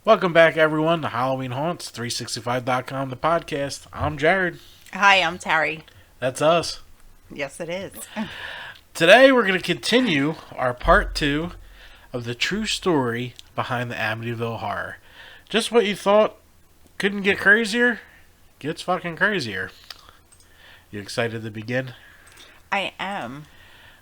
Welcome back, everyone, to Halloween Haunts, 365.com, the podcast. I'm Jared. Hi, I'm Terry. That's us. Yes, it is. Today, we're going to continue our part 2 of the true story behind the Amityville horror. Just what you thought couldn't get crazier, gets fucking crazier. You excited to begin? I am.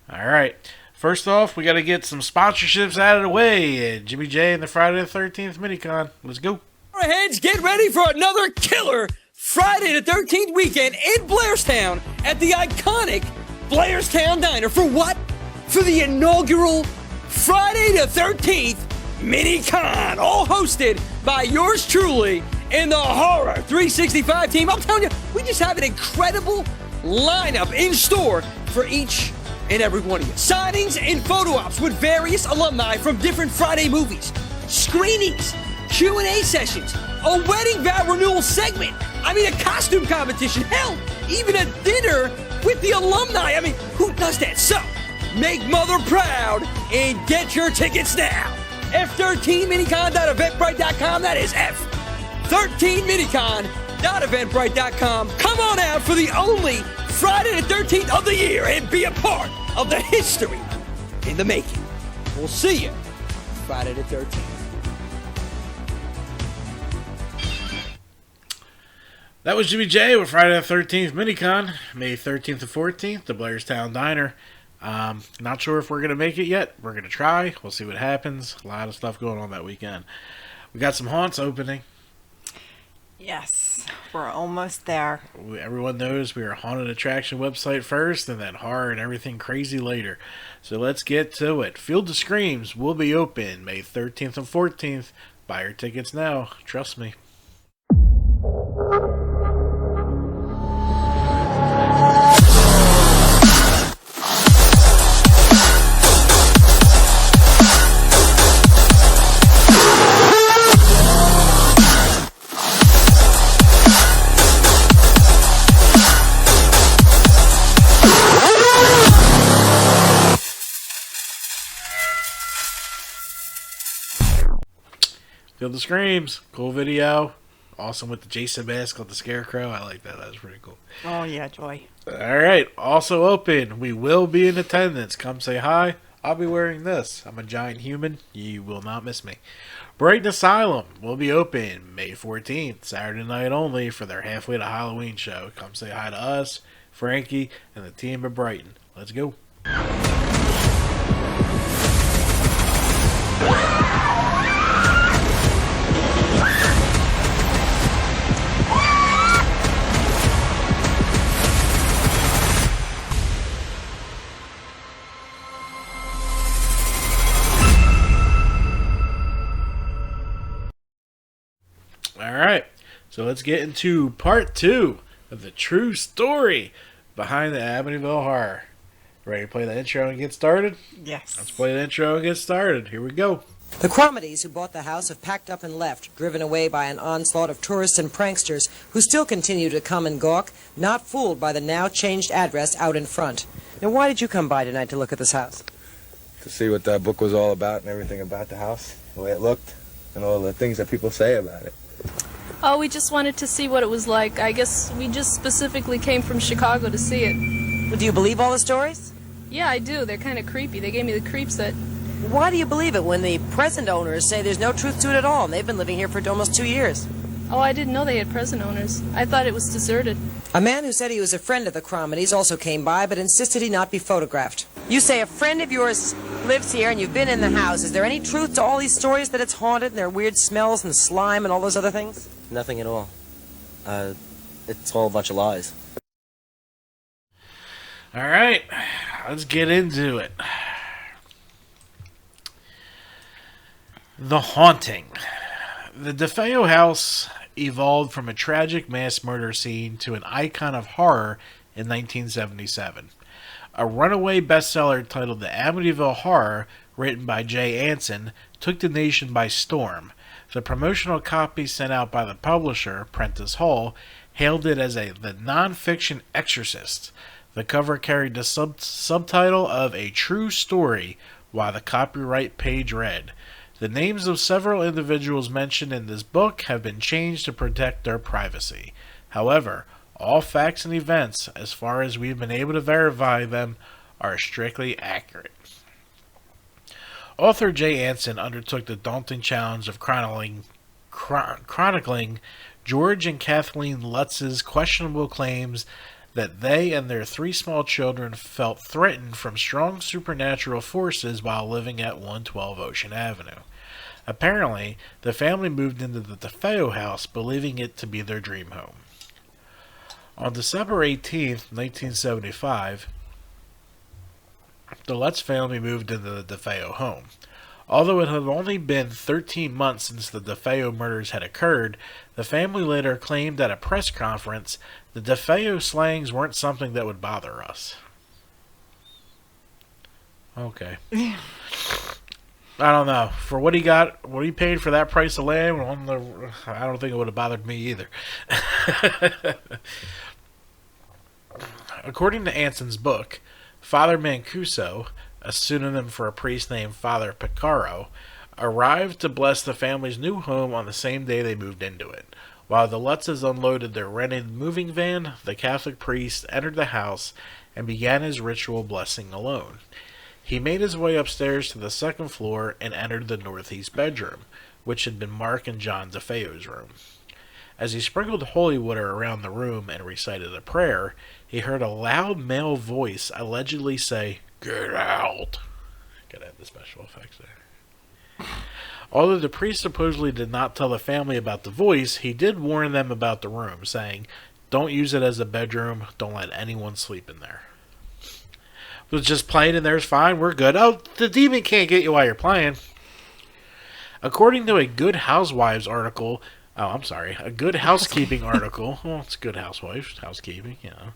Alright. First off, we got to get some sponsorships out of the way. Jimmy J and the Friday the 13th Minicon. Let's go. Heads, get ready for another killer Friday the 13th weekend in Blairstown at the iconic Blairstown Diner. For what? For the inaugural Friday the 13th Minicon, all hosted by yours truly and the Horror 365 team. I'm telling you, we just have an incredible lineup in store for each and every one of you. Signings and photo ops with various alumni from different Friday movies, screenings, Q&A sessions, a wedding vow renewal segment, a costume competition, hell, even a dinner with the alumni. Who does that? So, make Mother proud and get your tickets now. F13minicon.eventbrite.com, that is F13minicon.eventbrite.com. Come on out for the only Friday the 13th of the year and be a part of the history in the making. We'll see you Friday the 13th. That was Jimmy J with Friday the 13th Minicon, May 13th and 14th, the Blairstown Diner. Not sure if we're going to make it yet. We're going to try. We'll see what happens. A lot of stuff going on that weekend. We got some haunts opening. Yes, we're almost there. Everyone knows we are a haunted attraction website first and then horror and everything crazy later. So let's get to it. Field of Screams will be open May 13th and 14th. Buy your tickets now. Trust me. Field of Screams, cool video. Awesome with the Jason mask on the Scarecrow. I like that. That was pretty cool. Oh, yeah, joy. Alright, also open. We will be in attendance. Come say hi. I'll be wearing this. I'm a giant human. You will not miss me. Brighton Asylum will be open May 14th, Saturday night only, for their Halfway to Halloween show. Come say hi to us, Frankie, and the team at Brighton. Let's go. Alright, so let's get into part 2 of the true story behind the Amityville horror. Ready to play the intro and get started? Yes. Let's play the intro and get started. Here we go. The Cromedies who bought the house have packed up and left, driven away by an onslaught of tourists and pranksters who still continue to come and gawk, not fooled by the now changed address out in front. Now, why did you come by tonight to look at this house? To see what that book was all about and everything about the house, the way it looked, and all the things that people say about it. Oh, we just wanted to see what it was like. I guess we just specifically came from Chicago to see it. Well, do you believe all the stories? Yeah, I do. They're kind of creepy. They gave me the creeps that... Why do you believe it when the present owners say there's no truth to it at all, and they've been living here for almost 2 years? Oh, I didn't know they had present owners. I thought it was deserted. A man who said he was a friend of the Cromedies also came by, but insisted he not be photographed. You say a friend of yours lives here and you've been in the house. Is there any truth to all these stories that it's haunted and there are weird smells and slime and all those other things? Nothing at all. It's all a bunch of lies. Alright, let's get into it. The Haunting. The DeFeo house evolved from a tragic mass murder scene to an icon of horror in 1977. A runaway bestseller titled The Amityville Horror, written by Jay Anson, took the nation by storm. The promotional copy sent out by the publisher, Prentice Hall, hailed it as the non-fiction exorcist. The cover carried the subtitle of A True Story, while the copyright page read, The names of several individuals mentioned in this book have been changed to protect their privacy. However, all facts and events, as far as we've been able to verify them, are strictly accurate. Author Jay Anson undertook the daunting challenge of chronicling George and Kathleen Lutz's questionable claims that they and their 3 small children felt threatened from strong supernatural forces while living at 112 Ocean Avenue. Apparently, the family moved into the DeFeo house believing it to be their dream home. On December 18th, 1975, the Lutz family moved into the DeFeo home. Although it had only been 13 months since the DeFeo murders had occurred, the family later claimed at a press conference the DeFeo slangs weren't something that would bother us. Okay. I don't know. For what he got, what he paid for that price of land, I don't think it would have bothered me either. According to Anson's book, Father Mancuso, a pseudonym for a priest named Father Picaro, arrived to bless the family's new home on the same day they moved into it. While the Lutzes unloaded their rented moving van, the Catholic priest entered the house and began his ritual blessing alone. He made his way upstairs to the second floor and entered the northeast bedroom, which had been Mark and John DeFeo's room. As he sprinkled holy water around the room and recited a prayer, he heard a loud male voice allegedly say, "Get out!" Gotta have the special effects there. Although the priest supposedly did not tell the family about the voice, he did warn them about the room, saying, "Don't use it as a bedroom, don't let anyone sleep in there." But just playing in there's fine, we're good. Oh, the demon can't get you while you're playing. According to a Good Housewives article, a Good Housekeeping article, well, it's Good Housewives, housekeeping, you know,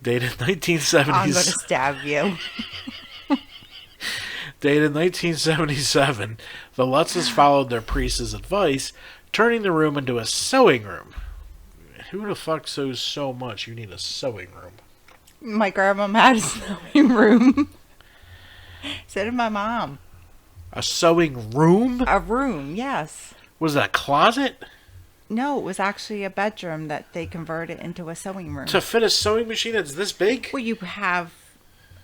dated 1970s. I'm going to stab you. Dated 1977, the Lutzes followed their priest's advice, turning the room into a sewing room. Who the fuck sews so much you need a sewing room? My grandma had a sewing room. So did my mom. A sewing room? A room, yes. Was it a closet? No, it was actually a bedroom that they converted into a sewing room. To fit a sewing machine that's this big? Well, you have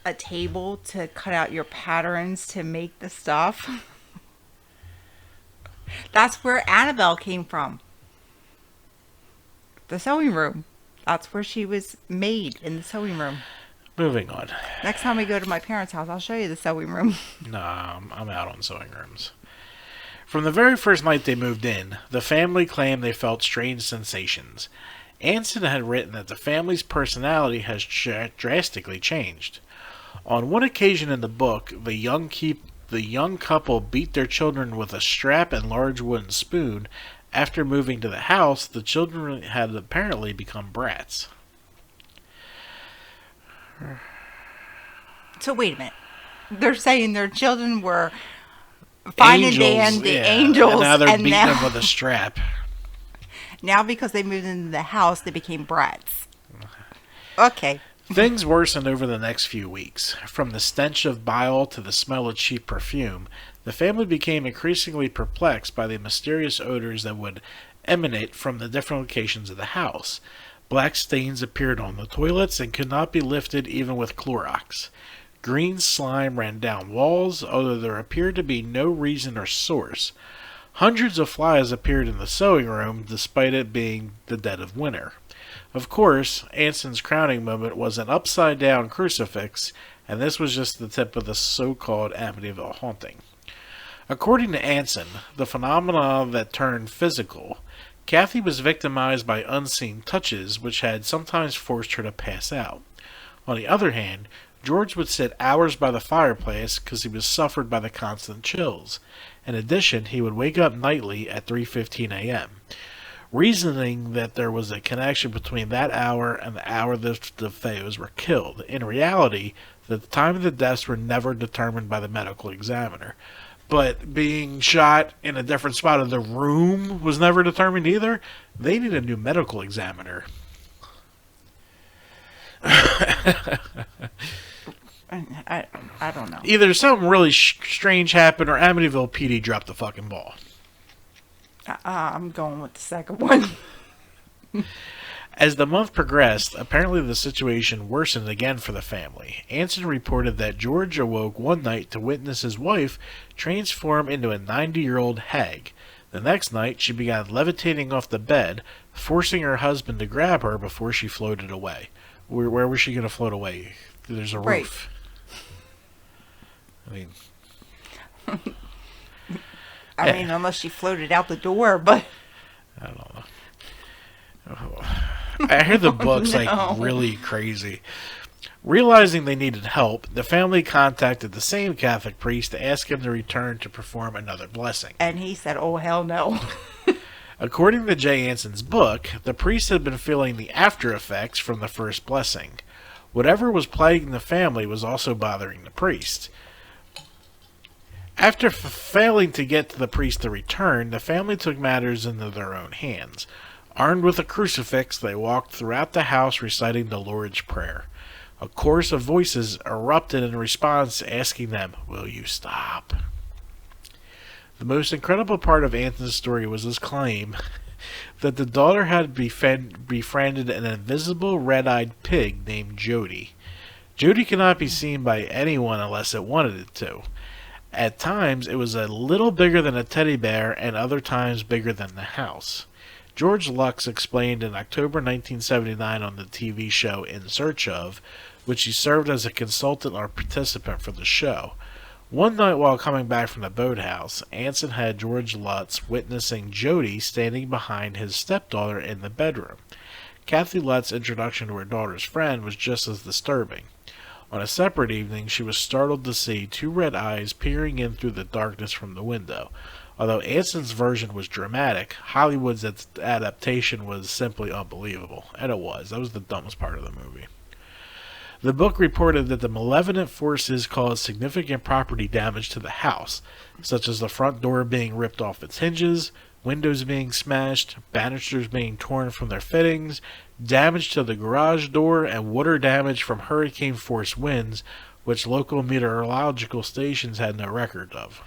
a table to cut out your patterns to make the stuff. That's where Annabelle came from. The sewing room. That's where she was made, in the sewing room. Moving on. Next time we go to my parents' house, I'll show you the sewing room. Nah, I'm out on sewing rooms. From the very first night they moved in, the family claimed they felt strange sensations. Anson had written that the family's personality has drastically changed. On one occasion in the book, the young couple beat their children with a strap and large wooden spoon. After moving to the house, the children had apparently become brats. So wait a minute. They're saying their children were fine and dandy angels, and now they're beating them with a strap. Now because they moved into the house, they became brats. Okay. Things worsened over the next few weeks. From the stench of bile to the smell of cheap perfume, the family became increasingly perplexed by the mysterious odors that would emanate from the different locations of the house. Black stains appeared on the toilets and could not be lifted even with Clorox. Green slime ran down walls, although there appeared to be no reason or source. Hundreds of flies appeared in the sewing room, despite it being the dead of winter. Of course, Anson's crowning moment was an upside-down crucifix, and this was just the tip of the so-called Amityville haunting. According to Anson, the phenomena that turned physical, Kathy was victimized by unseen touches, which had sometimes forced her to pass out. On the other hand, George would sit hours by the fireplace because he was suffered by the constant chills. In addition, he would wake up nightly at 3:15 a.m., reasoning that there was a connection between that hour and the hour the DeFeos were killed. In reality, the time of the deaths were never determined by the medical examiner. But being shot in a different spot of the room was never determined either. They need a new medical examiner. I don't know. Either something really strange happened or Amityville PD dropped the fucking ball. I'm going with the second one. As the month progressed, apparently the situation worsened again for the family. Anson reported that George awoke one night to witness his wife transform into a 90-year-old hag. The next night, she began levitating off the bed, forcing her husband to grab her before she floated away. Where was she going to float away? There's a roof. I mean, Unless she floated out the door, but I don't know. I hear the book's really crazy. Realizing they needed help, the family contacted the same Catholic priest to ask him to return to perform another blessing. and he said, "Oh hell no." According to Jay Anson's book, the priest had been feeling the after effects from the first blessing. Whatever was plaguing the family was also bothering the priest. After failing to get the priest to return, the family took matters into their own hands. Armed with a crucifix, they walked throughout the house reciting the Lord's Prayer. A chorus of voices erupted in response, asking them, "Will you stop?" The most incredible part of Anson's story was his claim that the daughter had befriended an invisible red-eyed pig named Jody. Jody cannot be seen by anyone unless it wanted it to. At times, it was a little bigger than a teddy bear, and other times bigger than the house. George Lux explained in October 1979 on the TV show In Search Of, which he served as a consultant or participant for the show. One night while coming back from the boathouse, Anson had George Lutz witnessing Jody standing behind his stepdaughter in the bedroom. Kathy Lutz's introduction to her daughter's friend was just as disturbing. On a separate evening, she was startled to see two red eyes peering in through the darkness from the window. Although Anson's version was dramatic, Hollywood's adaptation was simply unbelievable. And it was. That was the dumbest part of the movie. The book reported that the malevolent forces caused significant property damage to the house, such as the front door being ripped off its hinges, windows being smashed, banisters being torn from their fittings, damage to the garage door, and water damage from hurricane-force winds, which local meteorological stations had no record of.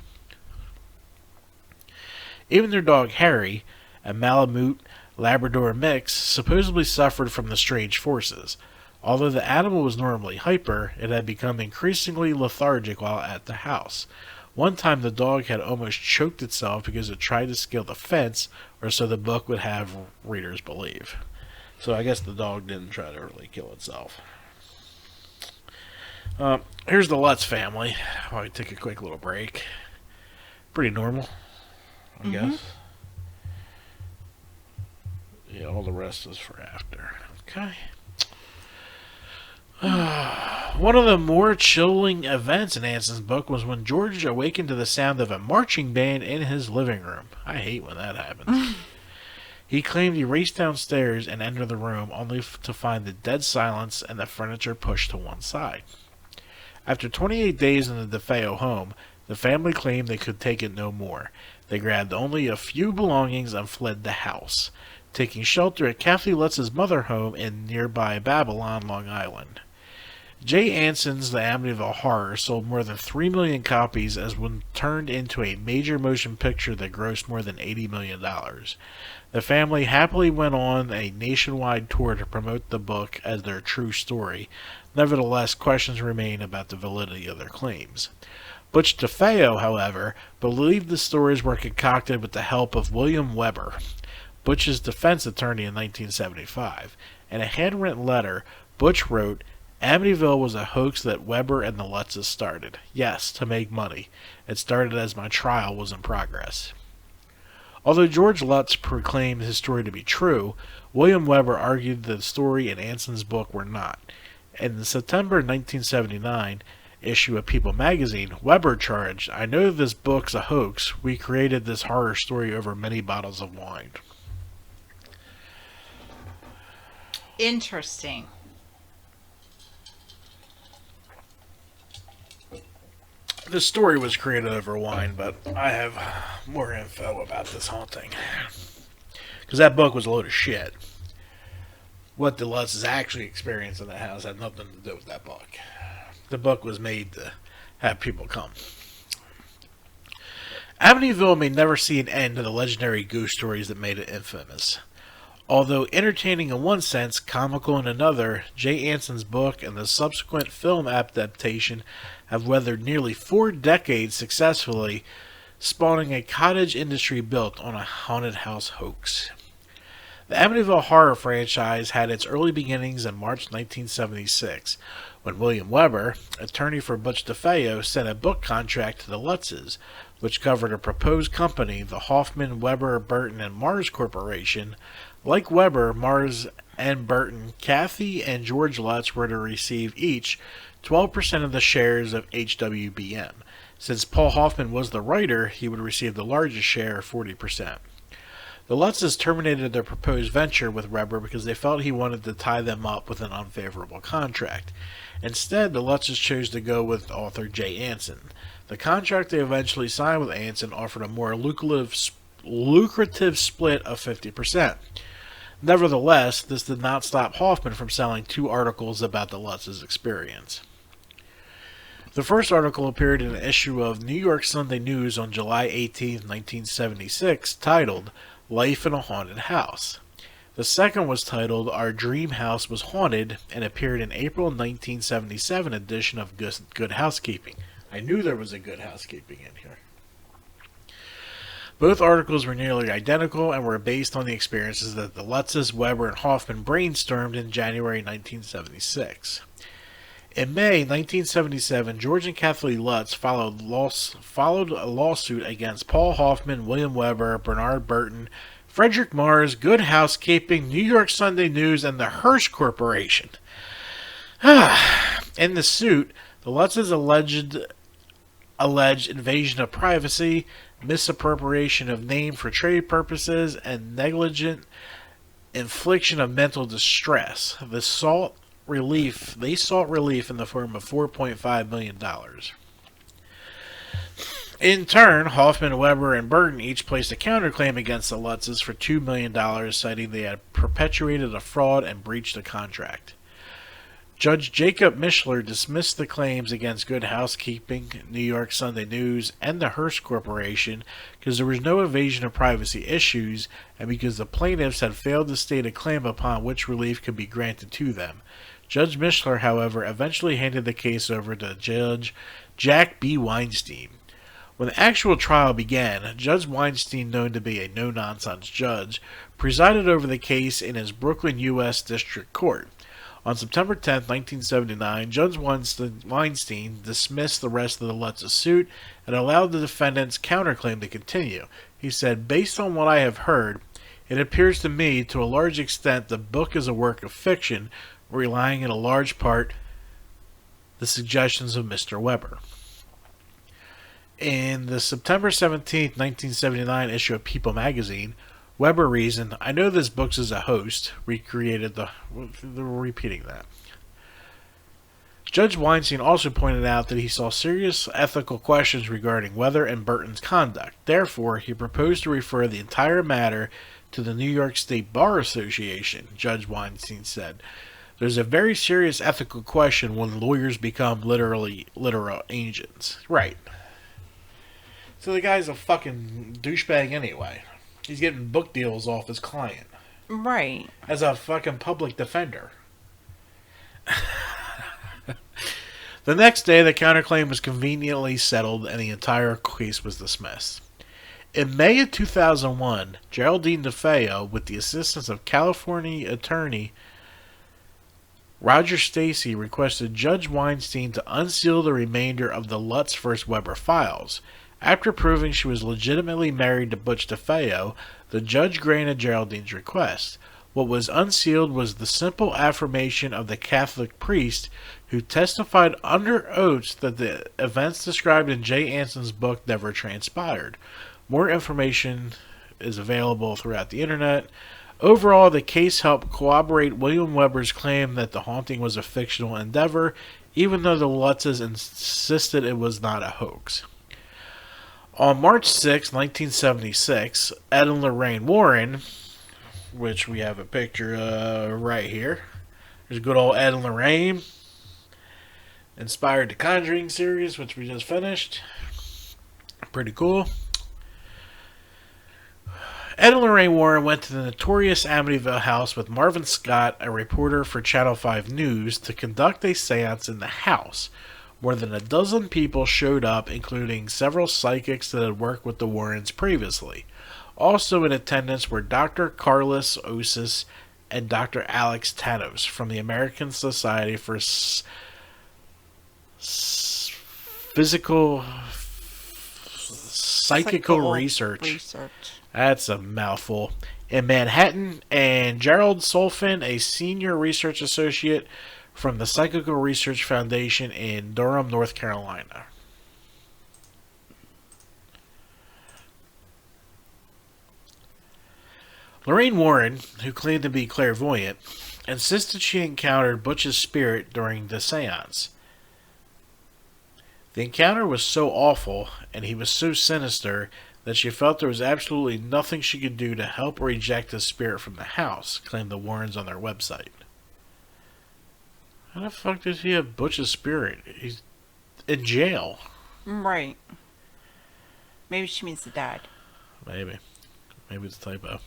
Even their dog Harry, a Malamute Labrador mix, supposedly suffered from the strange forces. Although the animal was normally hyper, it had become increasingly lethargic while at the house. One time the dog had almost choked itself because it tried to scale the fence, or so the book would have readers believe. So I guess the dog didn't try to really kill itself. Here's the Lutz family. While we take a quick little break. Pretty normal, I guess. Yeah, all the rest is for after. Okay. One of the more chilling events in Anson's book was when George awakened to the sound of a marching band in his living room. I hate when that happens. He claimed he raced downstairs and entered the room only to find the dead silence and the furniture pushed to one side. After 28 days in the DeFeo home, the family claimed they could take it no more. They grabbed only a few belongings and fled the house, taking shelter at Kathy Lutz's mother home in nearby Babylon, Long Island. Jay Anson's The Amityville Horror sold more than 3 million copies as when turned into a major motion picture that grossed more than $80 million. The family happily went on a nationwide tour to promote the book as their true story. Nevertheless, questions remain about the validity of their claims. Butch DeFeo, however, believed the stories were concocted with the help of William Weber, Butch's defense attorney in 1975. In a handwritten letter, Butch wrote, "Amityville was a hoax that Weber and the Lutzes started. Yes, to make money. It started as my trial was in progress." Although George Lutz proclaimed his story to be true, William Weber argued that the story in Anson's book were not. In the September 1979 issue of People magazine, Weber charged, "I know this book's a hoax. We created this horror story over many bottles of wine." Interesting. The story was created over wine, but I have more info about this haunting. Because that book was a load of shit. What the Lutzes actually experienced in the house had nothing to do with that book. The book was made to have people come. Amityville may never see an end to the legendary ghost stories that made it infamous. Although entertaining in one sense, comical in another, Jay Anson's book and the subsequent film adaptation have weathered nearly 4 decades successfully, spawning a cottage industry built on a haunted house hoax. The Amityville horror franchise had its early beginnings in March 1976, when William Weber, attorney for Butch DeFeo, sent a book contract to the Lutzes, which covered a proposed company, the Hoffman, Weber, Burton, and Mars Corporation. Like Weber, Mars, and Burton, Kathy and George Lutz were to receive each 12% of the shares of HWBM. Since Paul Hoffman was the writer, he would receive the largest share, 40%. The Lutzes terminated their proposed venture with Weber because they felt he wanted to tie them up with an unfavorable contract. Instead, the Lutzes chose to go with author Jay Anson. The contract they eventually signed with Anson offered a more lucrative split of 50%. Nevertheless, this did not stop Hoffman from selling 2 articles about the Lutz's experience. The first article appeared in an issue of New York Sunday News on July 18, 1976, titled Life in a Haunted House. The second was titled Our Dream House Was Haunted and appeared in April 1977 edition of Good Housekeeping. I knew there was a Good Housekeeping in here. Both articles were nearly identical and were based on the experiences that the Lutzes, Weber, and Hoffman brainstormed in January 1976. In May 1977, George and Kathleen Lutz followed a lawsuit against Paul Hoffman, William Weber, Bernard Burton, Frederick Mars, Good Housekeeping, New York Sunday News, and the Hearst Corporation. In the suit, the Lutzes alleged invasion of privacy, misappropriation of name for trade purposes, and negligent infliction of mental distress. They sought relief in the form of $4.5 million. In turn, Hoffman, Weber, and Burton each placed a counterclaim against the Lutzes for $2 million, citing they had perpetuated a fraud and breached a contract. Judge Jacob Mishler dismissed the claims against Good Housekeeping, New York Sunday News, and the Hearst Corporation because there was no invasion of privacy issues and because the plaintiffs had failed to state a claim upon which relief could be granted to them. Judge Mishler, however, eventually handed the case over to Judge Jack B. Weinstein. When the actual trial began, Judge Weinstein, known to be a no-nonsense judge, presided over the case in his Brooklyn, U.S. District Court. On September 10, 1979, Judge Weinstein dismissed the rest of the Lutz's suit and allowed the defendant's counterclaim to continue. He said, "Based on what I have heard, it appears to me to a large extent the book is a work of fiction, relying in a large part the suggestions of Mr. Weber." In the September 17, 1979 issue of People magazine, Weber reasoned, "I know this book is a host," repeating that. Judge Weinstein also pointed out that he saw serious ethical questions regarding Weber and Burton's conduct. Therefore, he proposed to refer the entire matter to the New York State Bar Association. Judge Weinstein said, "There's a very serious ethical question when lawyers become literal agents." Right. So the guy's a fucking douchebag anyway. He's getting book deals off his client. Right. As a fucking public defender. The next day, the counterclaim was conveniently settled and the entire case was dismissed. In May of 2001, Geraldine DeFeo, with the assistance of California attorney Roger Stacy, requested Judge Weinstein to unseal the remainder of the Lutz vs. Weber files. After proving she was legitimately married to Butch DeFeo, the judge granted Geraldine's request. What was unsealed was the simple affirmation of the Catholic priest who testified under oath that the events described in Jay Anson's book never transpired. More information is available throughout the internet. Overall, the case helped corroborate William Weber's claim that the haunting was a fictional endeavor, even though the Lutzes insisted it was not a hoax. On March 6, 1976, Ed and Lorraine Warren, which we have a picture right here. There's good old Ed and Lorraine. Inspired the Conjuring series, which we just finished. Pretty cool. Ed and Lorraine Warren went to the notorious Amityville house with Marvin Scott, a reporter for Channel 5 News, to conduct a seance in the house. More than a dozen people showed up, including several psychics that had worked with the Warrens previously. Also in attendance were Dr. Carlos Osis and Dr. Alex Tanos from the American Society for Psychical Research. That's a mouthful. In Manhattan, and Gerald Solfin, a senior research associate from the Psychical Research Foundation in Durham, North Carolina. Lorraine Warren, who claimed to be clairvoyant, insisted she encountered Butch's spirit during the seance. The encounter was so awful, and he was so sinister, that she felt there was absolutely nothing she could do to help or eject the spirit from the house, claimed the Warrens on their website. How the fuck does he have Butch's spirit? He's in jail. Right. Maybe she means the dad. Maybe. Maybe it's a typo.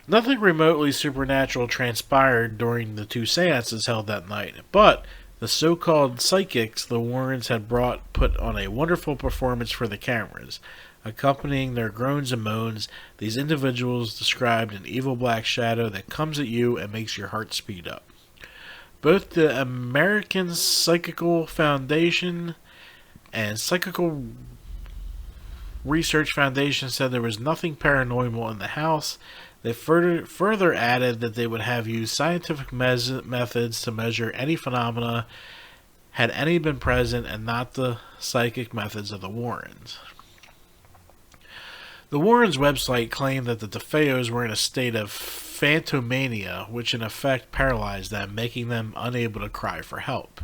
Nothing remotely supernatural transpired during the two seances held that night, but the so-called psychics the Warrens had put on a wonderful performance for the cameras. Accompanying their groans and moans, these individuals described an evil black shadow that comes at you and makes your heart speed up. Both the American Psychical Foundation and Psychical Research Foundation said there was nothing paranormal in the house. They further added that they would have used scientific methods to measure any phenomena had any been present, and not the psychic methods of the Warrens. The Warrens' website claimed that the DeFeos were in a state of phantomania, which in effect paralyzed them, making them unable to cry for help.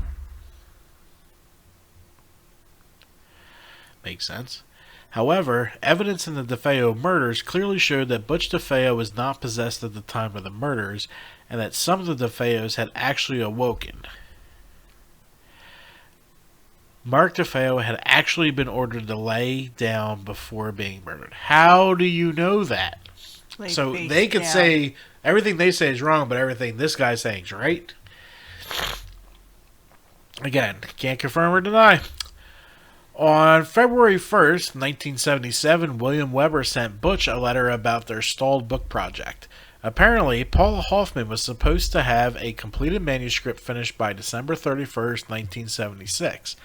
Makes sense. However, evidence in the DeFeo murders clearly showed that Butch DeFeo was not possessed at the time of the murders, and that some of the DeFeos had actually awoken. Mark DeFeo had actually been ordered to lay down before being murdered. How do you know that? So they could say everything they say is wrong, but everything this guy's saying is right. Again, can't confirm or deny. On February 1st, 1977, William Weber sent Butch a letter about their stalled book project. Apparently, Paula Hoffman was supposed to have a completed manuscript finished by December 31st, 1976.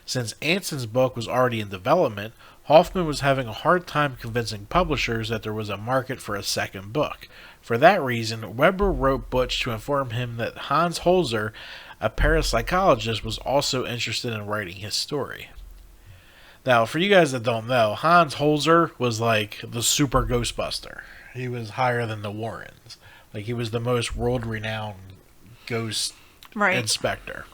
Since Anson's book was already in development, Hoffman was having a hard time convincing publishers that there was a market for a second book. For that reason, Weber wrote Butch to inform him that Hans Holzer, a parapsychologist, was also interested in writing his story. Now, for you guys that don't know, Hans Holzer was like the super Ghostbuster. He was higher than the Warrens. Like, he was the most world-renowned ghost inspector.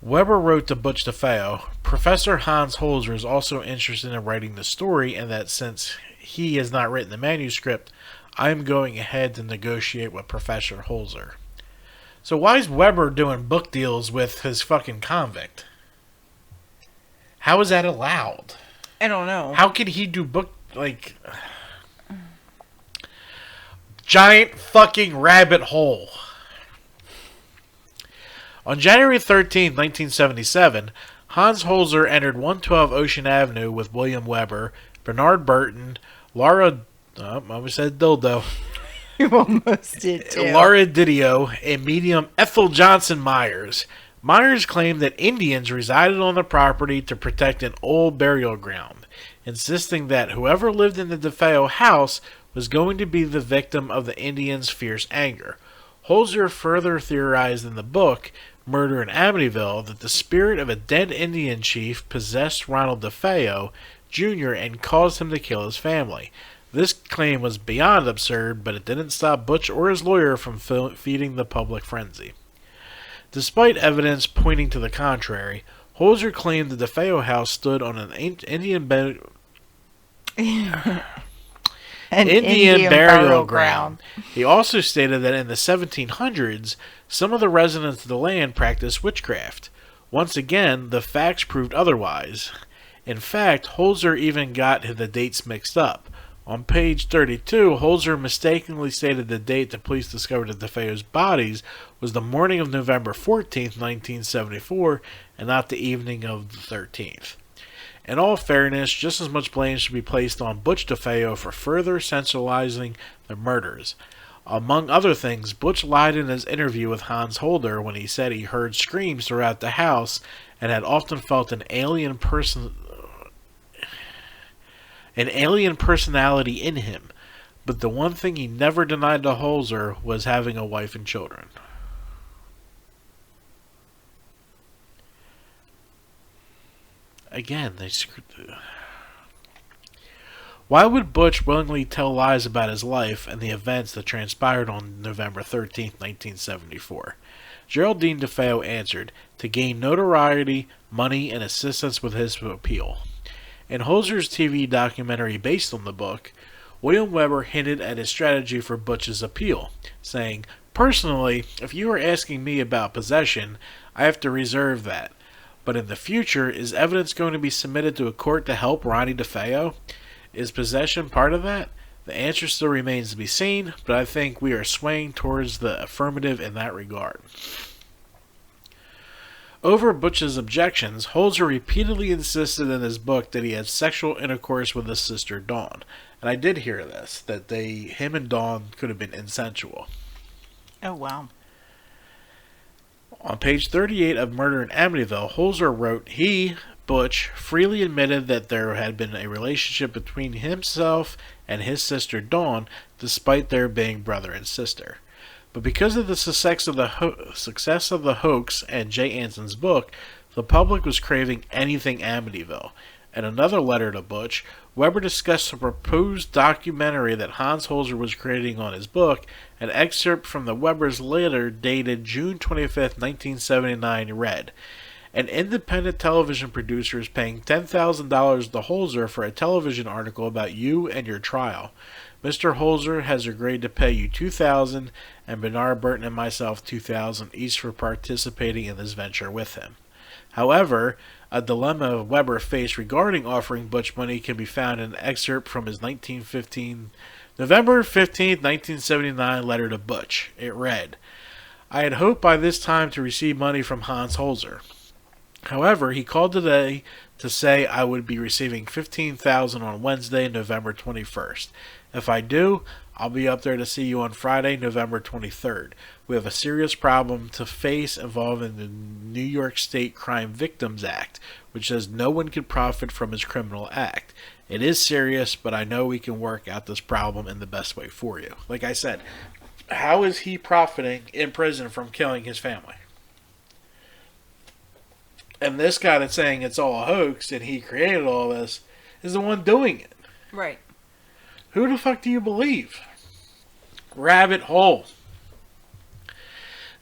Weber wrote to Butch DeFeo, Professor Hans Holzer is also interested in writing the story, and that since he has not written the manuscript, I am going ahead to negotiate with Professor Holzer. So why is Weber doing book deals with his fucking convict? How is that allowed? I don't know. How could he do book, like... Giant fucking rabbit hole. On January 13, 1977, Hans Holzer entered 112 Ocean Avenue with William Weber, Bernard Burton, Laura... I almost said dildo. You almost did, too. Laura Didio, and medium Ethel Johnson Myers. Myers claimed that Indians resided on the property to protect an old burial ground, insisting that whoever lived in the DeFeo house was going to be the victim of the Indians' fierce anger. Holzer further theorized in the book, Murder in Amityville, that the spirit of a dead Indian chief possessed Ronald DeFeo Jr. and caused him to kill his family. This claim was beyond absurd, but it didn't stop Butch or his lawyer from feeding the public frenzy. Despite evidence pointing to the contrary, Holzer claimed the DeFeo house stood on an Indian bed. An Indian burial ground. He also stated that in the 1700s, some of the residents of the land practiced witchcraft. Once again, the facts proved otherwise. In fact, Holzer even got the dates mixed up. On page 32, Holzer mistakenly stated the date the police discovered the DeFeo's bodies was the morning of November 14th, 1974, and not the evening of the 13th. In all fairness, just as much blame should be placed on Butch DeFeo for further sensationalizing the murders. Among other things, Butch lied in his interview with Hans Holzer when he said he heard screams throughout the house and had often felt an alien personality in him, but the one thing he never denied to Holzer was having a wife and children. Again, they screwed. Why would Butch willingly tell lies about his life and the events that transpired on November 13th, 1974? Geraldine DeFeo answered, to gain notoriety, money, and assistance with his appeal. In Holzer's TV documentary based on the book, William Weber hinted at his strategy for Butch's appeal, saying, personally, if you are asking me about possession, I have to reserve that. But in the future, is evidence going to be submitted to a court to help Ronnie DeFeo? Is possession part of that? The answer still remains to be seen, but I think we are swaying towards the affirmative in that regard. Over Butch's objections, Holzer repeatedly insisted in his book that he had sexual intercourse with his sister Dawn. And I did hear this, that him and Dawn could have been insensual. Oh, wow. On page 38 of Murder in Amityville, Holzer wrote, he, Butch, freely admitted that there had been a relationship between himself and his sister Dawn, despite their being brother and sister. But because of the success of the Hoax and Jay Anson's book, the public was craving anything Amityville. In another letter to Butch, Weber discussed a proposed documentary that Hans Holzer was creating on his book. An excerpt from the Weber's letter dated June 25th, 1979 read, an independent television producer is paying $10,000 to Holzer for a television article about you and your trial. Mr. Holzer has agreed to pay you $2,000 and Bernard Burton and myself $2,000 each for participating in this venture with him. However, a dilemma Weber faced regarding offering Butch money can be found in an excerpt from his November 15, 1979 letter to Butch. It read, I had hoped by this time to receive money from Hans Holzer. However, he called today to say I would be receiving $15,000 on Wednesday, November 21st. If I do, I'll be up there to see you on Friday, November 23rd. We have a serious problem to face involving the New York State Crime Victims Act, which says no one can profit from his criminal act. It is serious, but I know we can work out this problem in the best way for you. Like I said, how is he profiting in prison from killing his family? And this guy that's saying it's all a hoax and he created all this is the one doing it. Right. Who the fuck do you believe? Rabbit hole.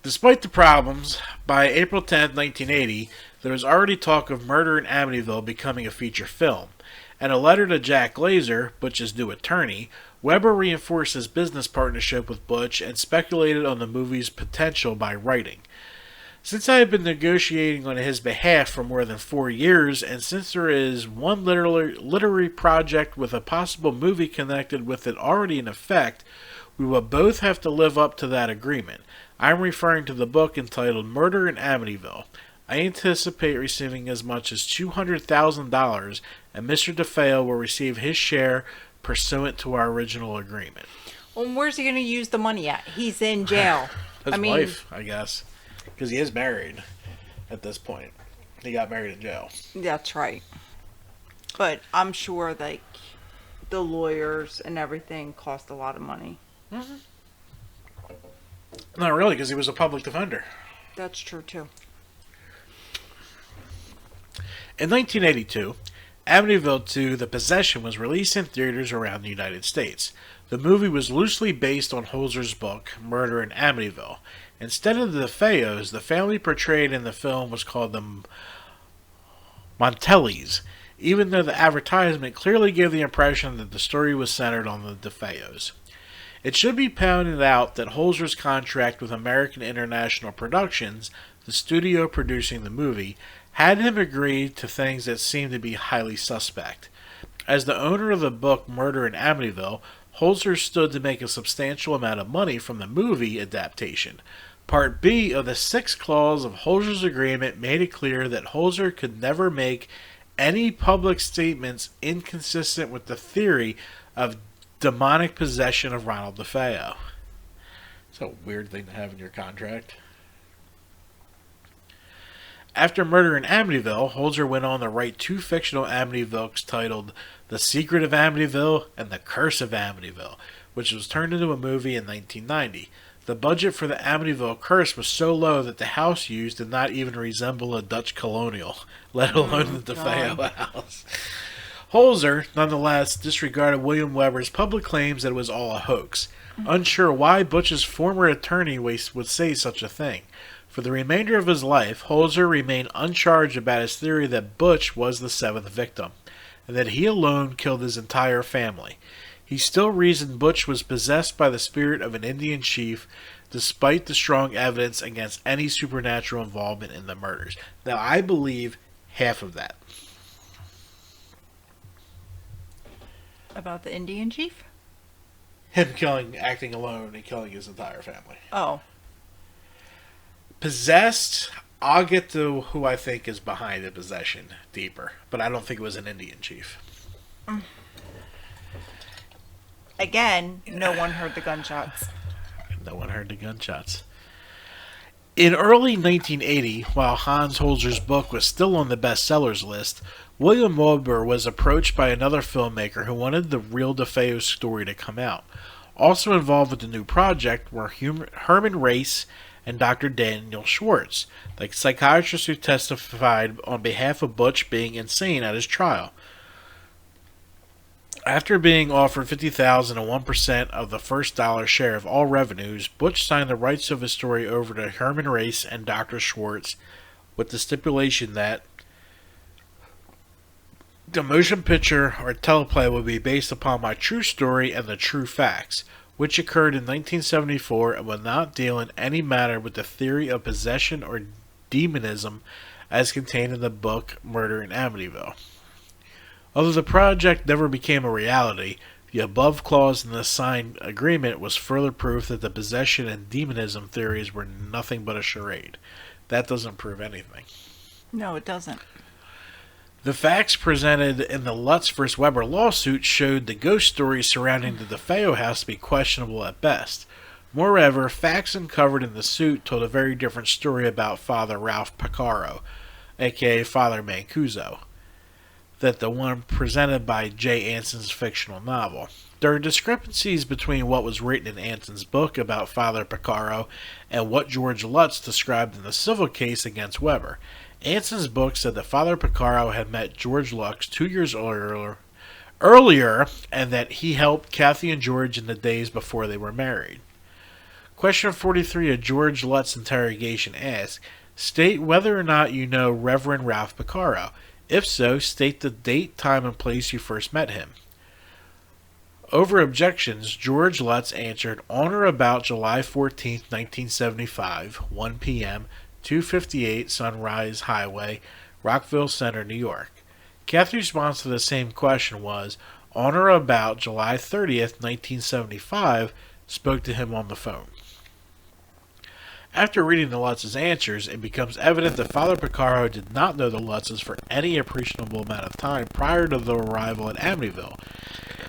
Despite the problems, by April 10, 1980, there was already talk of Murder in Amityville becoming a feature film. In a letter to Jack Glazer, Butch's new attorney, Weber reinforced his business partnership with Butch and speculated on the movie's potential by writing. Since I have been negotiating on his behalf for more than 4 years, and since there is one literary project with a possible movie connected with it already in effect, we will both have to live up to that agreement. I'm referring to the book entitled Murder in Amityville. I anticipate receiving as much as $200,000, and Mr. DeFeo will receive his share pursuant to our original agreement. Well, where's he going to use the money at? He's in jail. His wife, I guess. Because he is married at this point. He got married in jail. That's right. But I'm sure, like, the lawyers and everything cost a lot of money. Mm-hmm. Not really, because he was a public defender. That's true, too. In 1982, Amityville 2, The Possession, was released in theaters around the United States. The movie was loosely based on Holzer's book, Murder in Amityville. Instead of the DeFeos, the family portrayed in the film was called the Montellis. even though the advertisement clearly gave the impression that the story was centered on the DeFeos. It should be pointed out that Holzer's contract with American International Productions, the studio producing the movie, had him agree to things that seemed to be highly suspect. As the owner of the book Murder in Amityville, Holzer stood to make a substantial amount of money from the movie adaptation. Part B of the 6th clause of Holzer's agreement made it clear that Holzer could never make any public statements inconsistent with the theory of demonic possession of Ronald DeFeo. It's a weird thing to have in your contract. After Murder in Amityville, Holzer went on to write 2 fictional Amityville books titled The Secret of Amityville and The Curse of Amityville, which was turned into a movie in 1990. The budget for the Amityville Curse was so low that the house used did not even resemble a Dutch colonial, let alone the DeFeo house. Holzer, nonetheless, disregarded William Weber's public claims that it was all a hoax, unsure why Butch's former attorney would say such a thing. For the remainder of his life, Holzer remained uncharged about his theory that Butch was the 7th victim, and that he alone killed his entire family. He still reasoned Butch was possessed by the spirit of an Indian chief, despite the strong evidence against any supernatural involvement in the murders. Now, I believe half of that. About the Indian chief? Him acting alone and killing his entire family. Oh. Possessed, I'll get to who I think is behind the possession deeper, but I don't think it was an Indian chief. Again, no one heard the gunshots. No one heard the gunshots. In early 1980, while Hans Holzer's book was still on the bestsellers list, William Wilbur was approached by another filmmaker who wanted the real DeFeo story to come out. Also involved with the new project were Herman Race and Dr. Daniel Schwartz, the psychiatrist who testified on behalf of Butch being insane at his trial. After being offered $50,000 and 1% of the first dollar share of all revenues, Butch signed the rights of his story over to Herman Race and Dr. Schwartz with the stipulation that the motion picture or teleplay would be based upon my true story and the true facts, which occurred in 1974 and would not deal in any manner with the theory of possession or demonism as contained in the book Murder in Amityville. Although the project never became a reality, the above clause in the signed agreement was further proof that the possession and demonism theories were nothing but a charade. That doesn't prove anything. No, it doesn't. The facts presented in the Lutz vs. Weber lawsuit showed the ghost stories surrounding the DeFeo house to be questionable at best. Moreover, facts uncovered in the suit told a very different story about Father Ralph Piccaro, aka Father Mancuso, than the one presented by Jay Anson's fictional novel. There are discrepancies between what was written in Anson's book about Father Piccaro and what George Lutz described in the civil case against Weber. Anson's book said that Father Piccaro had met George Lutz 2 years earlier and that he helped Kathy and George in the days before they were married. Question 43 of George Lutz's interrogation asks, state whether or not you know Reverend Ralph Piccaro. If so, state the date, time, and place you first met him. Over objections, George Lutz answered, on or about July 14, 1975, 1 p.m., 258 Sunrise Highway, Rockville Center, New York. Kathy's response to the same question was, on or about July 30th, 1975, spoke to him on the phone. After reading the Lutz's answers, it becomes evident that Father Piccaro did not know the Lutzes for any appreciable amount of time prior to the arrival at Amityville.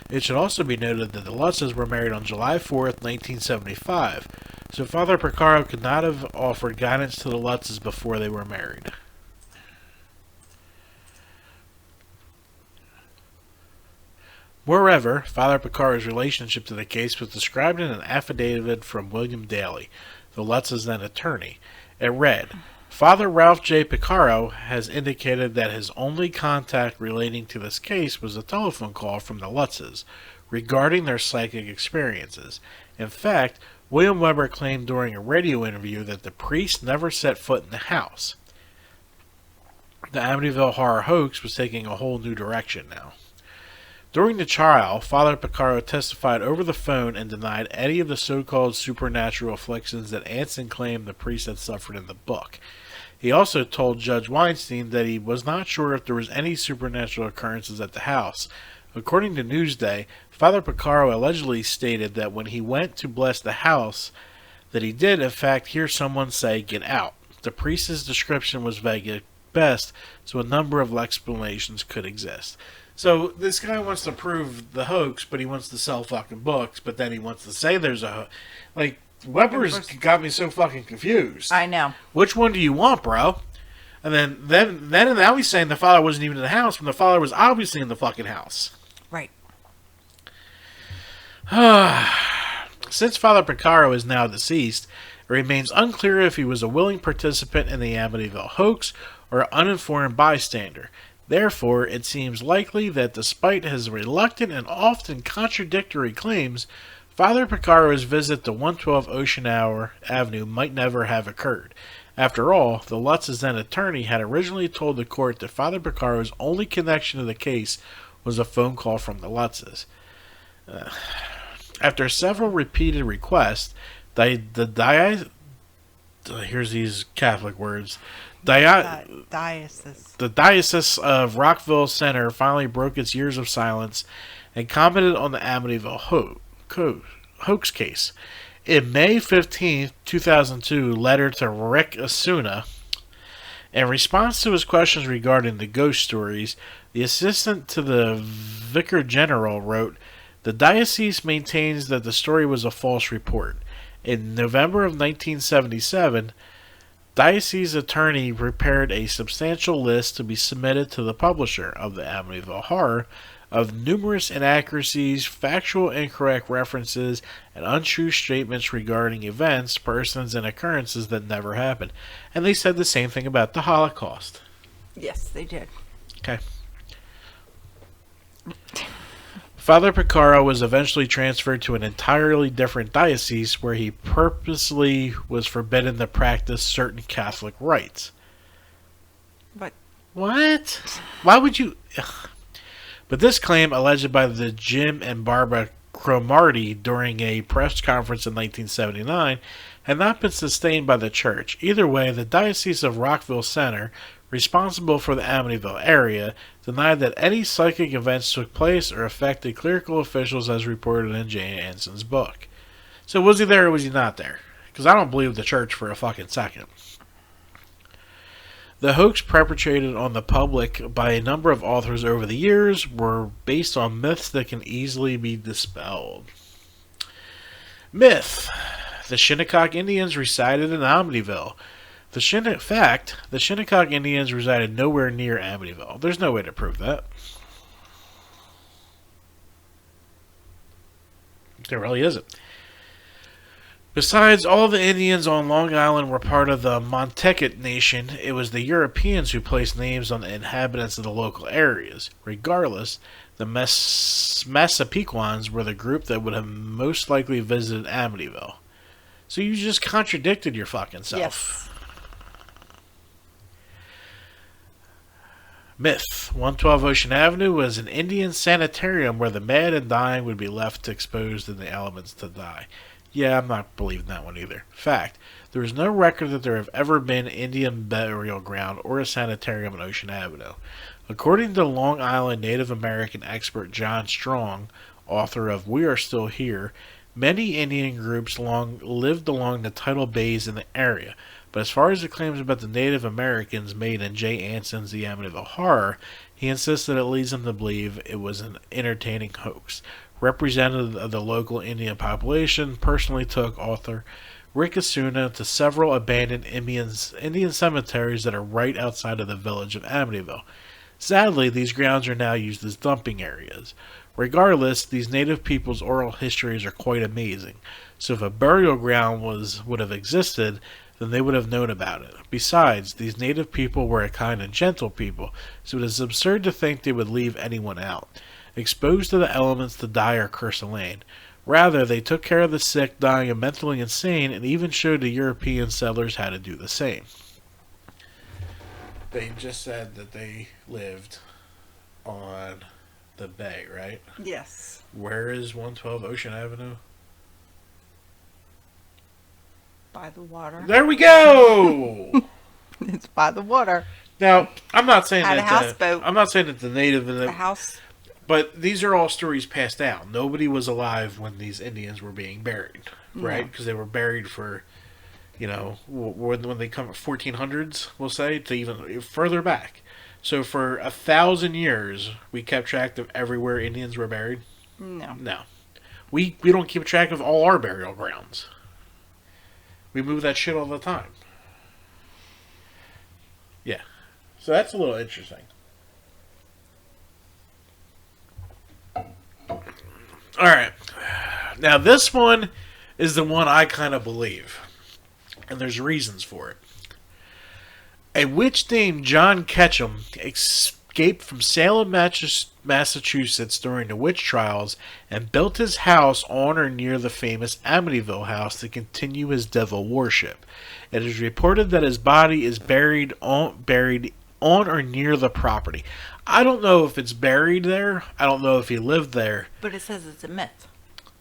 It should also be noted that the Lutzes were married on July 4th, 1975, so Father Piccaro could not have offered guidance to the Lutzes before they were married. Moreover, Father Piccaro's relationship to the case was described in an affidavit from William Daly, the Lutz's then attorney. It read, Father Ralph J. Piccaro has indicated that his only contact relating to this case was a telephone call from the Lutzes regarding their psychic experiences. In fact, William Weber claimed during a radio interview that the priest never set foot in the house. The Amityville horror hoax was taking a whole new direction now. During the trial, Father Picaro testified over the phone and denied any of the so-called supernatural afflictions that Anson claimed the priest had suffered in the book. He also told Judge Weinstein that he was not sure if there was any supernatural occurrences at the house. According to Newsday, Father Picaro allegedly stated that when he went to bless the house, that he did in fact hear someone say, "Get out." The priest's description was vague at best, so a number of explanations could exist. So this guy wants to prove the hoax, but he wants to sell fucking books, but then he wants to say there's a hoax. Like, Weber's got me so fucking confused. I know. Which one do you want, bro? And then now he's saying the father wasn't even in the house when the father was obviously in the fucking house. Right. Since Father Picaro is now deceased, it remains unclear if he was a willing participant in the Amityville hoax or an uninformed bystander. Therefore, it seems likely that despite his reluctant and often contradictory claims, Father Picaro's visit to 112 Ocean Avenue might never have occurred. After all, the Lutz's then attorney had originally told the court that Father Picaro's only connection to the case was a phone call from the Lutz's. After several repeated requests, here's these Catholic words. Diocese. The Diocese of Rockville Center finally broke its years of silence and commented on the Amityville hoax case. In May 15, 2002, letter to Rick Asuna. In response to his questions regarding the ghost stories, the assistant to the Vicar General wrote, "The diocese maintains that the story was a false report." In November of 1977, diocese attorney prepared a substantial list to be submitted to the publisher of the Amityville Horror of numerous inaccuracies, factual incorrect references, and untrue statements regarding events, persons, and occurrences that never happened. And they said the same thing about the Holocaust. Yes, they did. Okay. Father Picaro was eventually transferred to an entirely different diocese where he purposely was forbidden to practice certain Catholic rites. But What? Why would you... Ugh. But this claim, alleged by the Jim and Barbara Cromartie during a press conference in 1979, had not been sustained by the church. Either way, the Diocese of Rockville Center, responsible for the Amityville area, denied that any psychic events took place or affected clerical officials as reported in Jay Anson's book. So was he there or was he not there? Because I don't believe the church for a fucking second. The hoax perpetrated on the public by a number of authors over the years were based on myths that can easily be dispelled. Myth. The Shinnecock Indians resided in Amityville. The Shinnecock Indians resided nowhere near Amityville. There's no way to prove that. There really isn't. Besides, all the Indians on Long Island were part of the Montaukett Nation. It was the Europeans who placed names on the inhabitants of the local areas. Regardless, the Massapequans were the group that would have most likely visited Amityville. So you just contradicted your fucking self. yes. Myth. 112 Ocean Avenue was an Indian sanitarium where the mad and dying would be left exposed in the elements to die. Yeah, I'm not believing that one either. Fact. There is no record that there have ever been Indian burial ground or a sanitarium on Ocean Avenue. According to Long Island Native American expert John Strong, author of We Are Still Here, many Indian groups lived along the tidal bays in the area. But as far as the claims about the Native Americans made in Jay Anson's The Amityville Horror, he insisted it leads him to believe it was an entertaining hoax. Representative of the local Indian population personally took author Rick Asuna to several abandoned Indian cemeteries that are right outside of the village of Amityville. Sadly, these grounds are now used as dumping areas. Regardless, these native people's oral histories are quite amazing. So if a burial ground would have existed, then they would have known about it. Besides, these native people were a kind and gentle people, so it is absurd to think they would leave anyone out, exposed to the elements to die or curse a land. Rather, they took care of the sick, dying, and mentally insane, and even showed the European settlers how to do the same. They just said that they lived on the bay, right? Yes. Where is 112 Ocean Avenue? By the water. There we go. It's by the water. Now, I'm not saying Had a that houseboat. I'm not saying that the native and The house. but these are all stories passed down. Nobody was alive when these Indians were being buried, right? No. Because they were buried for, when they come 1400s, we'll say, to even further back. So for 1,000 years, we kept track of everywhere Indians were buried. No. No, we don't keep track of all our burial grounds. We move that shit all the time. Yeah, so that's a little interesting. All right. Now, this one is the one I kind of believe. And there's reasons for it. A witch named John Ketchum escaped from Salem, Massachusetts during the witch trials and built his house on or near the famous Amityville house to continue his devil worship. It is reported that his body is buried on or near the property. I don't know if it's buried there. I don't know if he lived there. But it says it's a myth.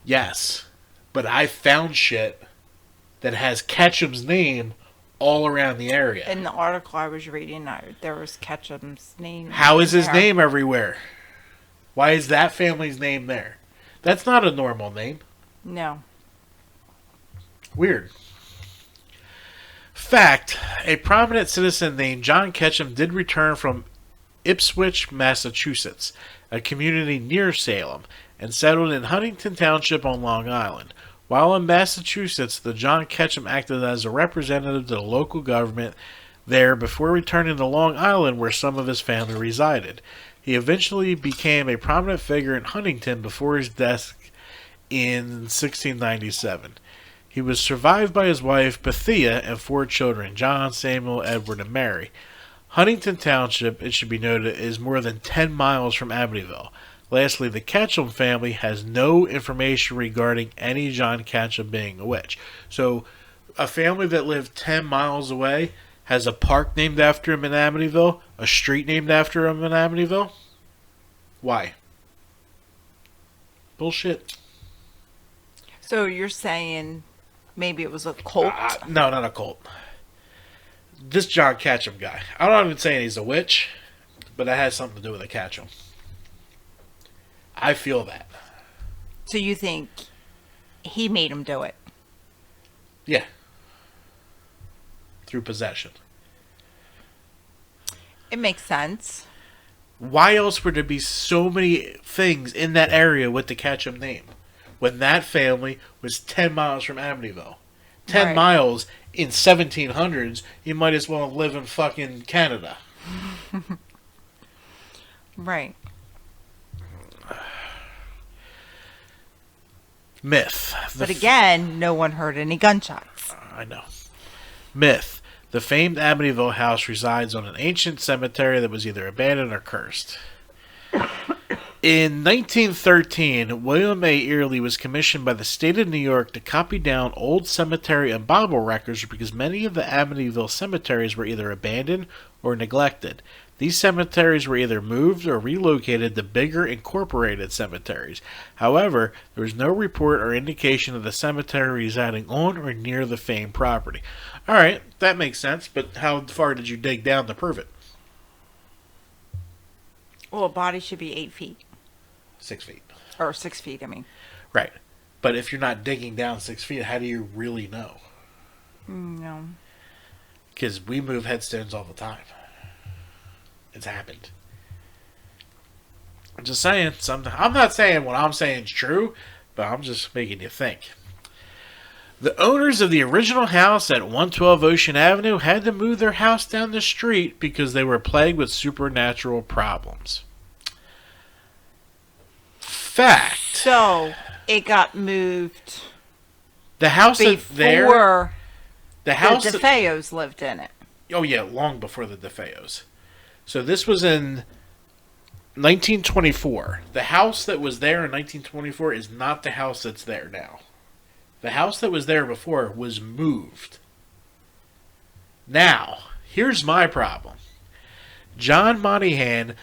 Yes. But I found shit that has Ketchum's name all around the area. In the article I was reading, there was Ketchum's name. How is his there. name everywhere? Why is that family's name there? That's not a normal name. No. Weird. Fact, a prominent citizen named John Ketchum did return from Ipswich, Massachusetts, a community near Salem, and settled in Huntington Township on Long Island. While in Massachusetts, the John Ketchum acted as a representative to the local government there before returning to Long Island, where some of his family resided. He eventually became a prominent figure in Huntington before his death in 1697. He was survived by his wife, Bethia, and 4 children, John, Samuel, Edward, and Mary. Huntington Township, it should be noted, is more than 10 miles from Amityville. Lastly, the Ketchum family has no information regarding any John Ketchum being a witch. So, a family that lived 10 miles away has a park named after him in Amityville, a street named after him in Amityville. Why? Bullshit. So you're saying maybe it was a cult? No, not a cult. This John Ketchum guy. I'm not even saying he's a witch, but that has something to do with a Ketchum. I feel that. So you think he made him do it? Yeah. Through possession. It makes sense. Why else would there be so many things in that area with the Ketchum name when that family was 10 miles from Amityville? 10 Right. miles in 1700s, you might as well live in fucking Canada. Right. Myth. But again, no one heard any gunshots. I know. Myth. The famed Amityville house resides on an ancient cemetery that was either abandoned or cursed. In 1913, William A. Early was commissioned by the state of New York to copy down old cemetery and Bible records because many of the Amityville cemeteries were either abandoned or neglected. These cemeteries were either moved or relocated to bigger incorporated cemeteries. However, there was no report or indication of the cemetery residing on or near the famed property. Alright, that makes sense, but how far did you dig down to prove it? Well, a body should be 8 feet. 6 feet. Or 6 feet, I mean. Right. But if you're not digging down 6 feet, how do you really know? No. Because we move headstones all the time. It's happened. I'm just saying. I'm not saying what I'm saying is true, but I'm just making you think. The owners of the original house at 112 Ocean Avenue had to move their house down the street because they were plagued with supernatural problems. Fact. So, it got moved The house there. before The house. the DeFeos lived in it. Oh yeah, long before the DeFeos. So this was in 1924. The house that was there in 1924 is not the house that's there now. The house that was there before was moved. Now, here's my problem. John Monahan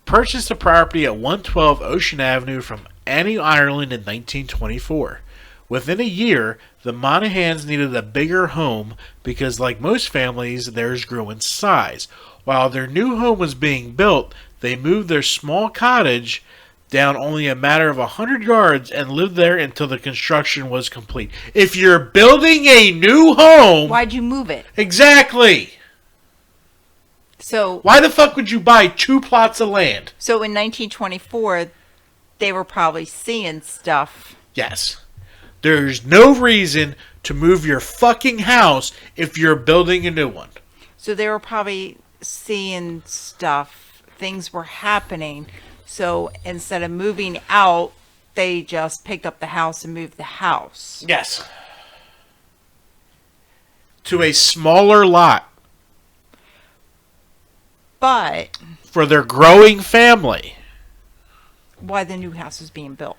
purchased the property at 112 Ocean Avenue from Annie, Ireland in 1924. Within a year, the Monahans needed a bigger home because, like most families, theirs grew in size. While their new home was being built, they moved their small cottage down only a matter of 100 yards and lived there until the construction was complete. If you're building a new home... Why'd you move it? Exactly! So Why the fuck would you buy 2 plots of land? in 1924, they were probably seeing stuff. Yes. There's no reason to move your fucking house if you're building a new one. So they were probably seeing stuff. Things were happening. So instead of moving out, they just picked up the house and moved the house. Yes. To a smaller lot. But For their growing family. why the new house was being built?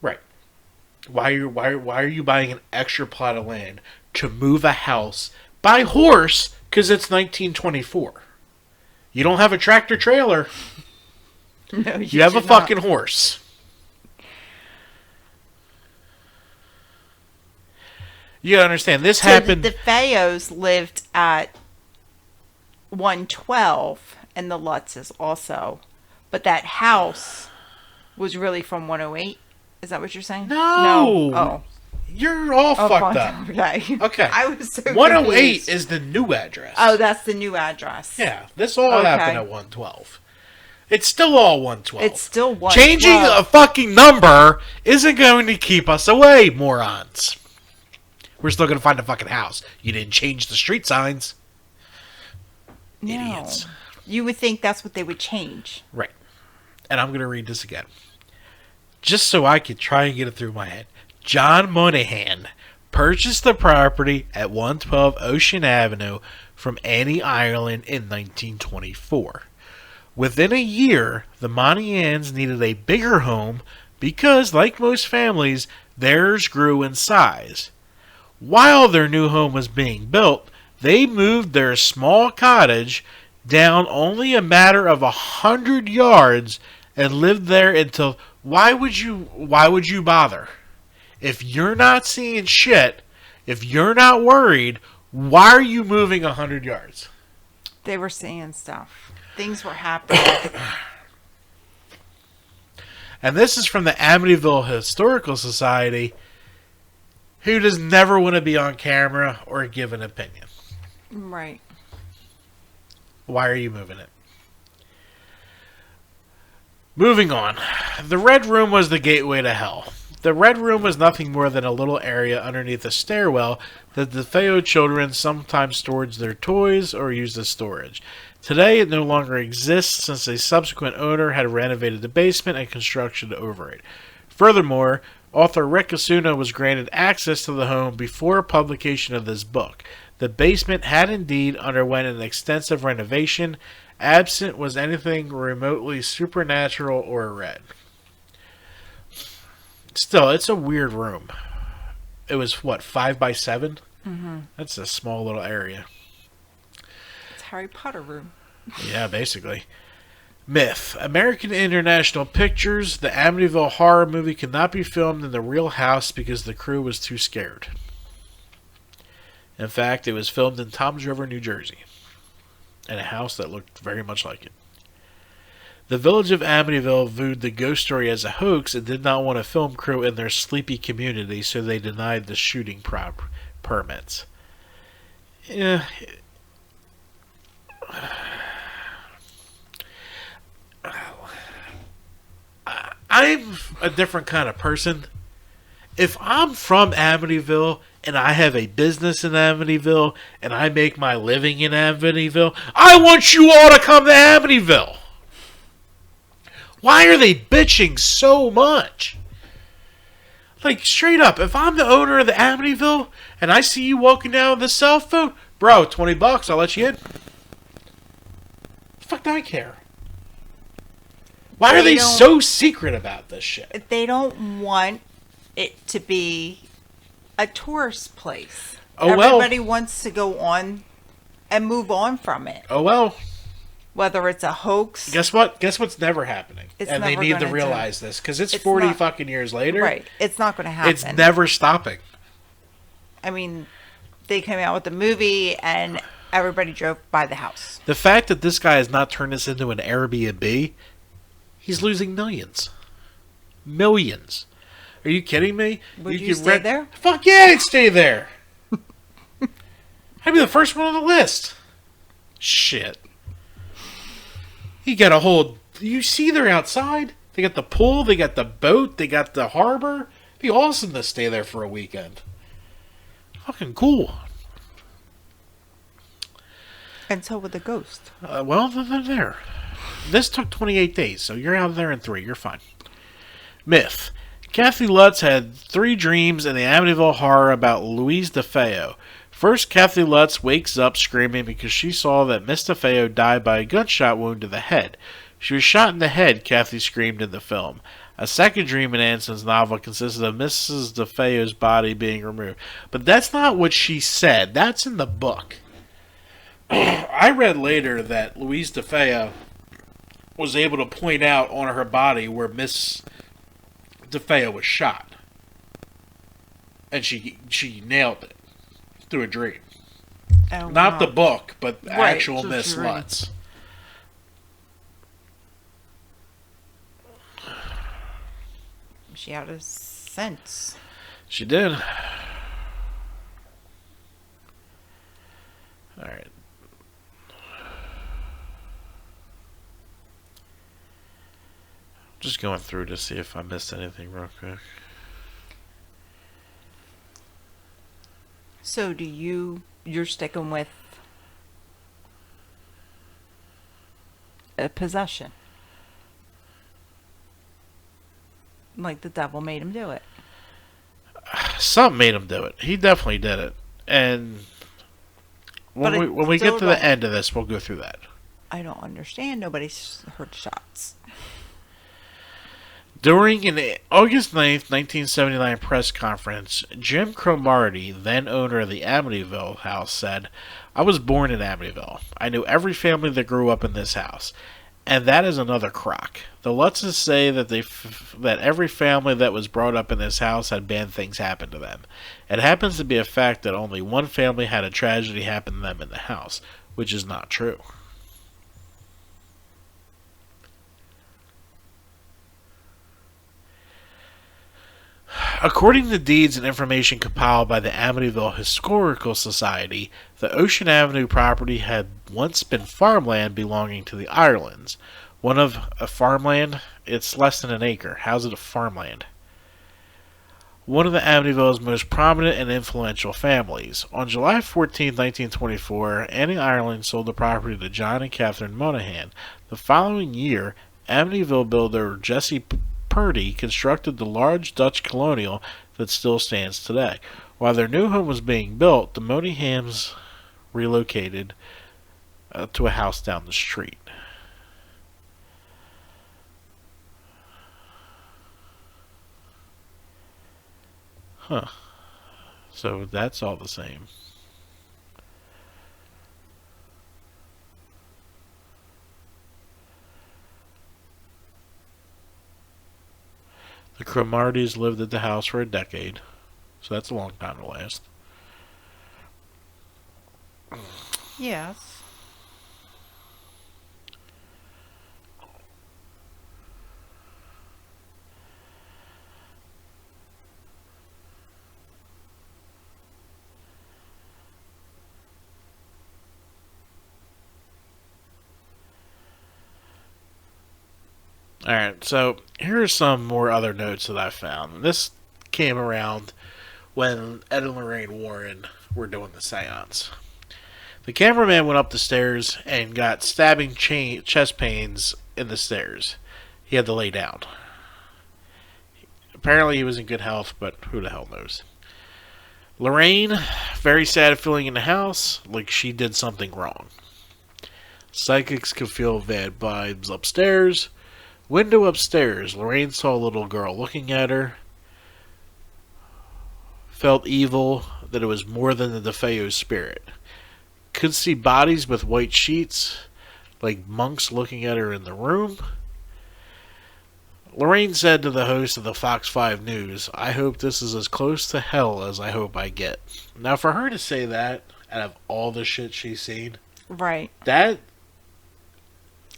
Right. Why are you buying an extra plot of land to move a house by horse because it's 1924? You don't have a tractor trailer. No, You have a should not. fucking horse. You understand, this happened... The Fayos lived at 112 and the Lutzes also. But that house was really from 108. Is that what you're saying? No. Oh. You're all fucked fine. up. Okay. Okay. I was so 108 confused. is the new address. Oh, that's the new address. Yeah, this all Okay. happened at 112. It's still all 112. It's still 112. Changing a fucking number isn't going to keep us away, morons. We're still going to find a fucking house. You didn't change the street signs. No. Idiots. You would think that's what they would change. Right. And I'm going to read this again. Just so I could try and get it through my head. John Monahan purchased the property at 112 Ocean Avenue from Annie, Ireland in 1924. Within a year, the Monahans needed a bigger home because, like most families, theirs grew in size. While their new home was being built, they moved their small cottage down only a matter of 100 yards and lived there until... Why would you bother? If you're not seeing shit, if you're not worried, why are you moving 100 yards? They were seeing stuff. Things were happening. And this is from the Amityville Historical Society, who does never want to be on camera or give an opinion. Right. Why are you moving it? Moving on. The Red Room was the gateway to hell. The Red Room was nothing more than a little area underneath a stairwell that the DeFeo children sometimes stored their toys or used as storage. Today it no longer exists since a subsequent owner had renovated the basement and construction over it. Furthermore, author Rick Osuna was granted access to the home before publication of this book. The basement had indeed underwent an extensive renovation. Absent was anything remotely supernatural or red. Still, it's a weird room. It was, what, 5 by 7? Mm-hmm. That's a small little area. It's Harry Potter room. Yeah, basically. Myth. American International Pictures, the Amityville horror movie could not be filmed in the real house because the crew was too scared. In fact, it was filmed in Toms River, New Jersey, in a house that looked very much like it. The village of Amityville viewed the ghost story as a hoax and did not want a film crew in their sleepy community, so they denied the shooting permits. Yeah. I'm a different kind of person. If I'm from Amityville and I have a business in Amityville and I make my living in Amityville, I want you all to come to Amityville. Why are they bitching so much? Like, straight up, if I'm the owner of the Amityville and I see you walking down with a cell phone, bro, $20, I'll let you in. Fuck, do I care? Why are they so secret about this shit? They don't want it to be a tourist place. Oh, well. Everybody wants to go on and move on from it. Oh, well. Whether it's a hoax. Guess what? Guess what's never happening? It's And they never need to gonna realize this because it's It's 40 not- fucking years later. Right. It's not going to happen. It's never stopping. I mean, they came out with the movie and everybody drove by the house. The fact that this guy has not turned this into an Airbnb, he's losing millions. Millions. Are you kidding me? Would you could stay there? Fuck yeah, I'd stay there. I'd be the first one on the list. Shit. You got a whole... You see they're outside. They got the pool, they got the boat, they got the harbor. It'd be awesome to stay there for a weekend. Fucking cool. And so with the ghost. Well, they're there. This took 28 days, so you're out there in 3. You're fine. Myth. Kathy Lutz had 3 dreams in the Amityville horror about Louise DeFeo. First, Kathy Lutz wakes up screaming because she saw that Miss DeFeo died by a gunshot wound to the head. She was shot in the head, Kathy screamed in the film. A second dream in Anson's novel consisted of Mrs. DeFeo's body being removed. But that's not what she said. That's in the book. I read later that Louise DeFeo was able to point out on her body where Miss DeFeo was shot. And she nailed it through a dream. Oh, Not wow. the book, but Right, actual the Miss dream. Lutz. She had a sense. She did. Alright. Just going through to see if I missed anything real quick. So you're sticking with a possession. Like the devil made him do it. Something made him do it. He definitely did it. And But when we get still to the don't- end of this, we'll go through that. I don't understand. Nobody's heard shots. During an August 9th, 1979 press conference, Jim Cromartie, then owner of the Amityville house, said, "I was born in Amityville. I knew every family that grew up in this house. And that is another crock. The Lutzes say that that every family that was brought up in this house had bad things happen to them. It happens to be a fact that only one family had a tragedy happen to them in the house, which is not true." According to deeds and information compiled by the Amityville Historical Society, the Ocean Avenue property had once been farmland belonging to the Irelands. One of a farmland? It's less than an acre. How's it a farmland? One of the Amityville's most prominent and influential families. On July 14, 1924, Annie Ireland sold the property to John and Catherine Monahan. The following year, Amityville builder Jesse Purdy constructed the large Dutch colonial that still stands today. While their new home was being built, the Monahans relocated to a house down the street. Huh. So that's all the same. The Cromarties lived at the house for a decade, so that's a long time to last. Yes. Alright, so here are some more other notes that I found. This came around when Ed and Lorraine Warren were doing the seance. The cameraman went up the stairs and got stabbing chest pains in the stairs. He had to lay down. Apparently he was in good health, but who the hell knows. Lorraine, very sad feeling in the house, like she did something wrong. Psychics could feel bad vibes upstairs. Window upstairs. Lorraine saw a little girl looking at her. Felt evil, that it was more than the DeFeo spirit. Could see bodies with white sheets. like monks looking at her in the room. Lorraine said to the host of the Fox 5 News, "I hope this is as close to hell as I hope I get." Now, for her to say that, out of all the shit she's seen, Right. that,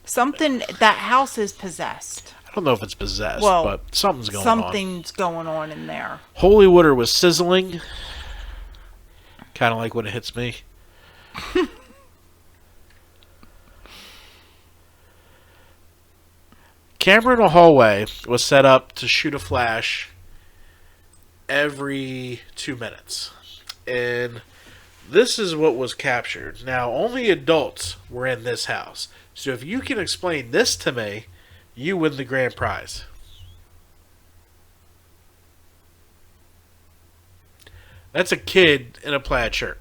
That house is possessed. I don't know if it's possessed, Well, but something's going on. Something's going on in there. Holy water was sizzling. Kind of like when it hits me. Camera in a hallway was set up to shoot a flash every 2 minutes. And this is what was captured. Now, only adults were in this house. So if you can explain this to me, you win the grand prize. That's a kid in a plaid shirt.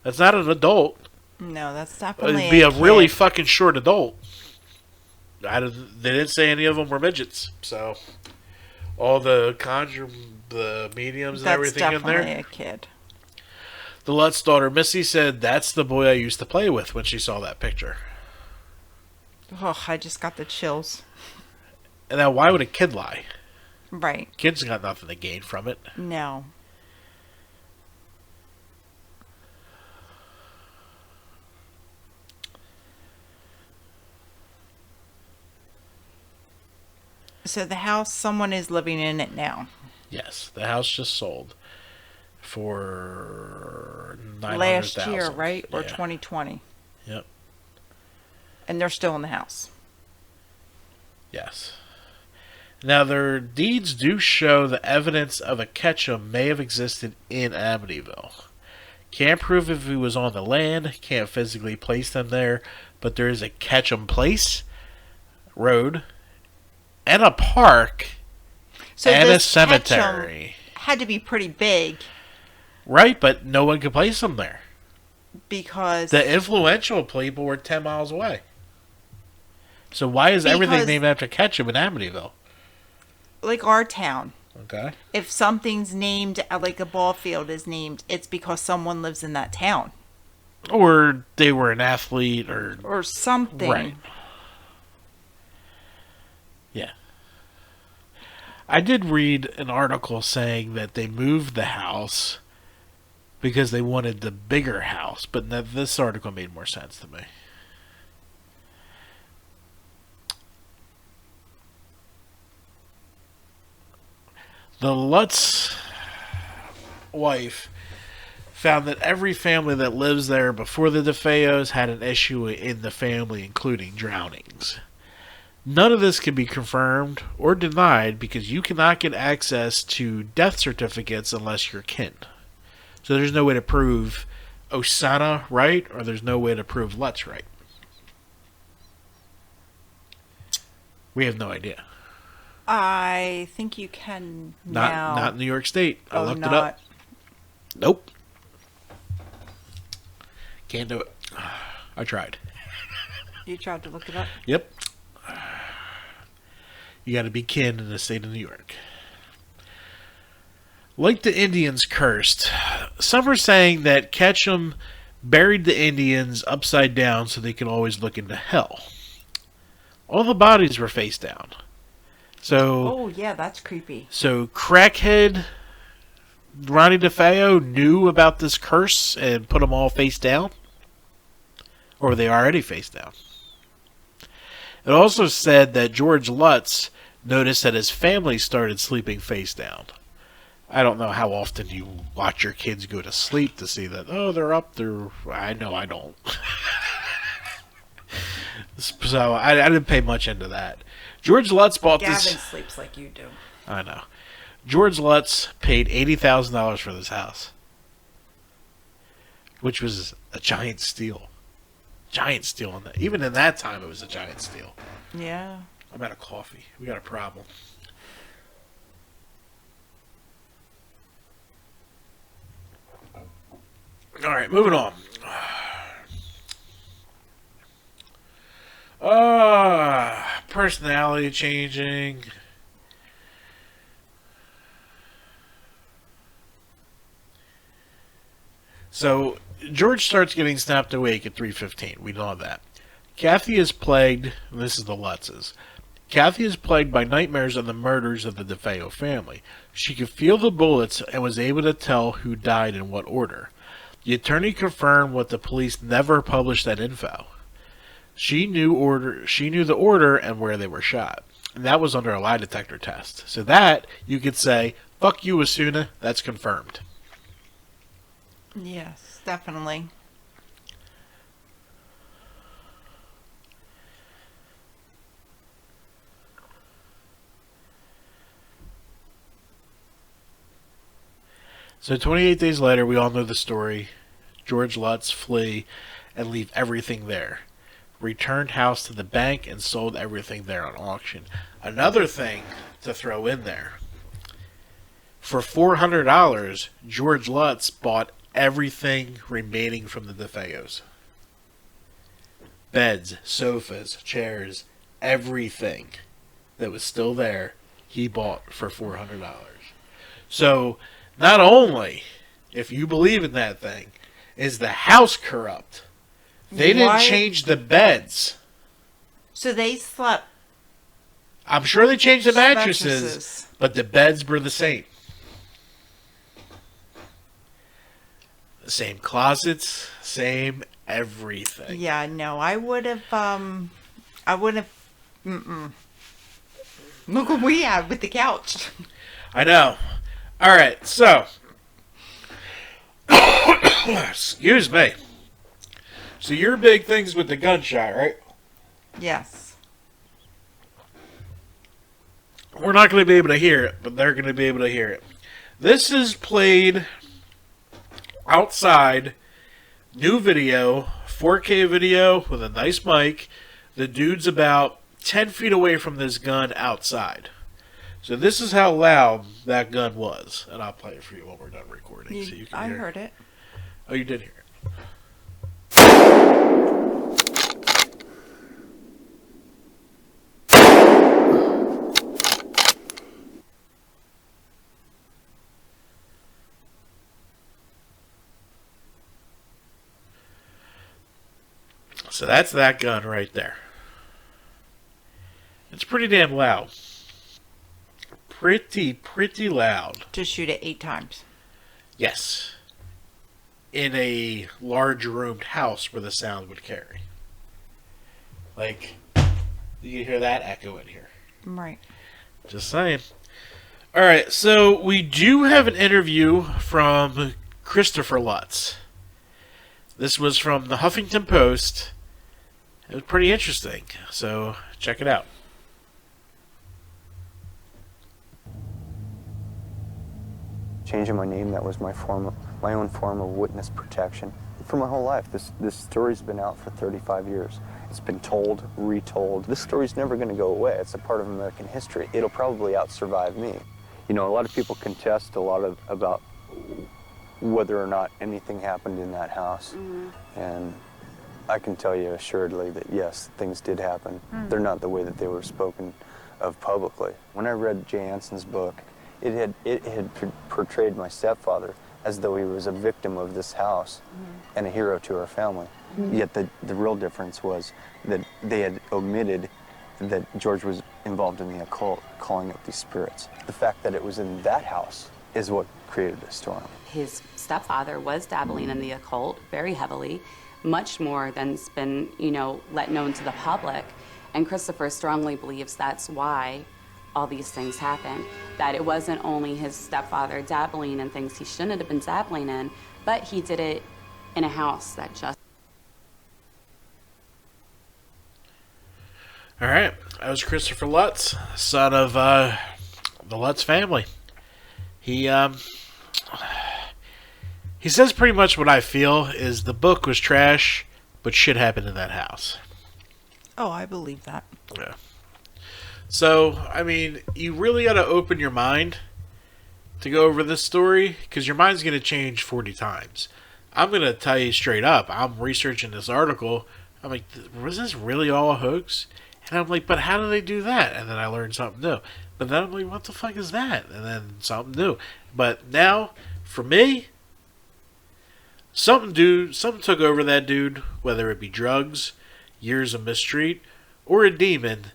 That's not an adult. No, that's definitely It'd be a kid. really fucking short adult. They didn't say any of them were midgets. So all the the mediums and everything in That's definitely there. a kid. The Lutz daughter Missy said, "That's the boy I used to play with," when she saw that picture. Oh, I just got the chills. And now, why would a kid lie? Right. Kids got nothing to gain from it. No. So the house, someone is living in it now. Yes, the house just sold for $900,000. Last year, right? Or Yeah. 2020. Yep. And they're still in the house. Yes. Now, their deeds do show the evidence of a Ketchum may have existed in Amityville. Can't prove if he was on the land, can't physically place them there, but there is a Ketchum Place, road, and a park, So and a this cemetery. Ketchum had to be pretty big Right, but no one could place them there. because The influential people were 10 miles away. So why is everything Because- named after Ketchum in Amityville? like our town, Okay. if something's named like a ball field is named, it's because someone lives in that town Or they were an athlete, or something. right. Yeah. I did read an article saying that they moved the house because they wanted the bigger house, but this article made more sense to me. The Lutz wife found that every family that lives there before the DeFeos had an issue in the family, including drownings. None of this can be confirmed or denied because you cannot get access to death certificates unless you're kin. So there's no way to prove Osana right, or there's no way to prove Lutz right. We have no idea. I think you can now. Not in New York State. I Oh, looked not. it up. Nope. Can't do it. I tried. You tried to look it up. Yep. You got to be kin in the state of New York. Like the Indians cursed, some are saying that Ketchum buried the Indians upside down so they could always look into hell. All the bodies were face down. So, Oh yeah, that's creepy. so crackhead Ronnie DeFeo knew about this curse and put them all face down? Or were they already face down? It also said that George Lutz noticed that his family started sleeping face down. I don't know how often you watch your kids go to sleep to see that, oh, they're up there. I know I don't. So I didn't pay much into that. George Lutz bought Gavin this. sleeps like you do. I know. George Lutz paid $80,000 for this house, which was a giant steal. Giant steal. Even in that time, it was a giant steal. Yeah. I'm out of coffee. We got a problem. All right, moving on. Personality changing. So George starts getting snapped awake at 3:15. We know that. Kathy is plagued, and this is the Lutzes. Kathy is plagued by nightmares of the murders of the DeFeo family. She could feel the bullets and was able to tell who died in what order. The attorney confirmed what the police never published that info. She knew the order and where they were shot. And that was under a lie detector test. So that, you could say, fuck you, Asuna, that's confirmed. Yes, definitely. So 28 days later, we all know the story. George Lutz flee and leave everything there. Returned house to the bank and sold everything there on auction. Another thing to throw in there. For $400, George Lutz bought everything remaining from the DeFeos. Beds, sofas, chairs, everything that was still there, he bought for $400. So, not only, if you believe in that thing, is the house corrupt, they didn't change the beds. So they slept. I'm sure they changed the mattresses, but the beds were the same. The same closets, same everything. Yeah, no, I would have, Look what we have with the couch. I know. Alright, so. Excuse me. So your big things with the gunshot, right? Yes. We're not going to be able to hear it, but they're going to be able to hear it. This is played outside, new video, 4K video with a nice mic. The dude's about 10 feet away from this gun outside. So this is how loud that gun was. And I'll play it for you when we're done recording. So you can hear heard it. Oh, you did hear it. So that's that gun right there. It's pretty damn loud. Pretty loud. To shoot it 8 times. Yes. In a large roomed house where the sound would carry. Like, you can hear that echo in here. Right. Just saying. Alright, so we do have an interview from Christopher Lutz. This was from the Huffington Post. It was pretty interesting, so check it out. Changing my name, that was my own form of witness protection. For my whole life, this story's been out for 35 years. It's been told, retold. This story's never going to go away. It's a part of American history. It'll probably out-survive me. You know, a lot of people contest about whether or not anything happened in that house. Mm-hmm. And I can tell you assuredly that yes, things did happen. Mm. They're not the way that they were spoken of publicly. When I read Jay Anson's book, it had portrayed my stepfather as though he was a victim of this house and a hero to our family. Yet the real difference was that they had omitted that George was involved in the occult, calling up these spirits. The fact that it was in that house is what created the storm. His stepfather was dabbling in the occult very heavily, much more than's been, let known to the public. And Christopher strongly believes that's why all these things happened. That it wasn't only his stepfather dabbling in things he shouldn't have been dabbling in, but he did it in a house that just... Alright, that was Christopher Lutz, son of the Lutz family. He says pretty much what I feel is the book was trash, but shit happened in that house. Oh, I believe that. Yeah. So, I mean, you really got to open your mind to go over this story, because your mind's going to change 40 times. I'm going to tell you straight up, I'm researching this article, I'm like, was this really all a hoax? And I'm like, but how do they do that? And then I learned something new. But then I'm like, what the fuck is that? And then something new. But now, for me, Something took over that dude, whether it be drugs, years of mistreat, or a demon.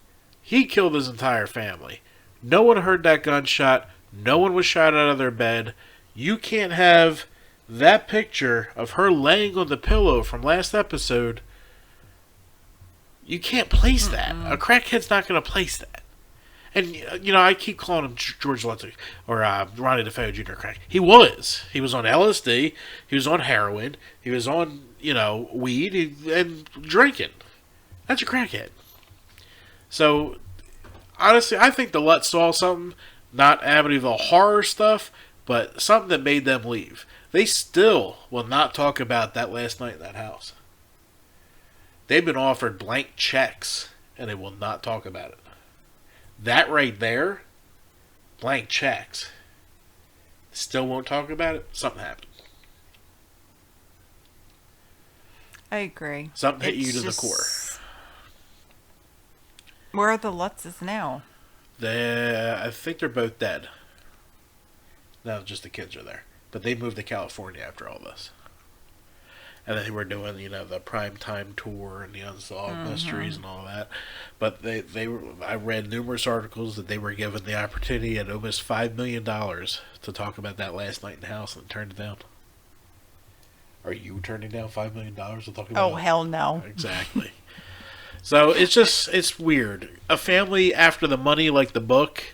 He killed his entire family. No one heard that gunshot. No one was shot out of their bed. You can't have that picture of her laying on the pillow from last episode. You can't place that. A crackhead's not going to place that. And, I keep calling him George Lutz or Ronnie DeFeo Jr. crack. He was. He was on LSD. He was on heroin. He was on, weed and drinking. That's a crackhead. So, honestly, I think the Lutz saw something, not Amityville horror stuff, but something that made them leave. They still will not talk about that last night in that house. They've been offered blank checks, and they will not talk about it. That right there, blank checks. Still won't talk about it. Something happened. I agree. Something hit you to the core. Where are the Lutzes now? I think they're both dead. Now just the kids are there. But they moved to California after all this. And then they were doing, the primetime tour and the unsolved mysteries and all that. But I read numerous articles that they were given the opportunity at almost $5 million to talk about that last night in the house and turned it down. Are you turning down $5 million to talk about it? Oh, hell no. Exactly. So it's weird. A family after the money, like the book,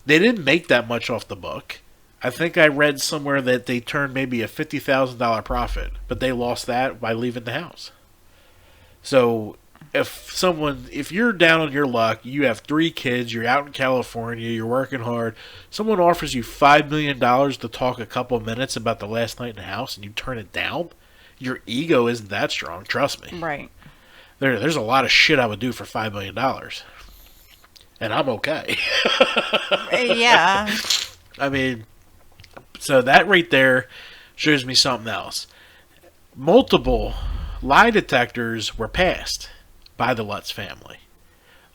they didn't make that much off the book. I think I read somewhere that they turned maybe a $50,000 profit, but they lost that by leaving the house. So if you're down on your luck, you have 3 kids, you're out in California, you're working hard, someone offers you $5 million to talk a couple of minutes about the last night in the house and you turn it down, your ego isn't that strong, trust me. Right. There's a lot of shit I would do for $5 million. And I'm okay. Yeah. I mean, so that right there shows me something else. Multiple lie detectors were passed by the Lutz family.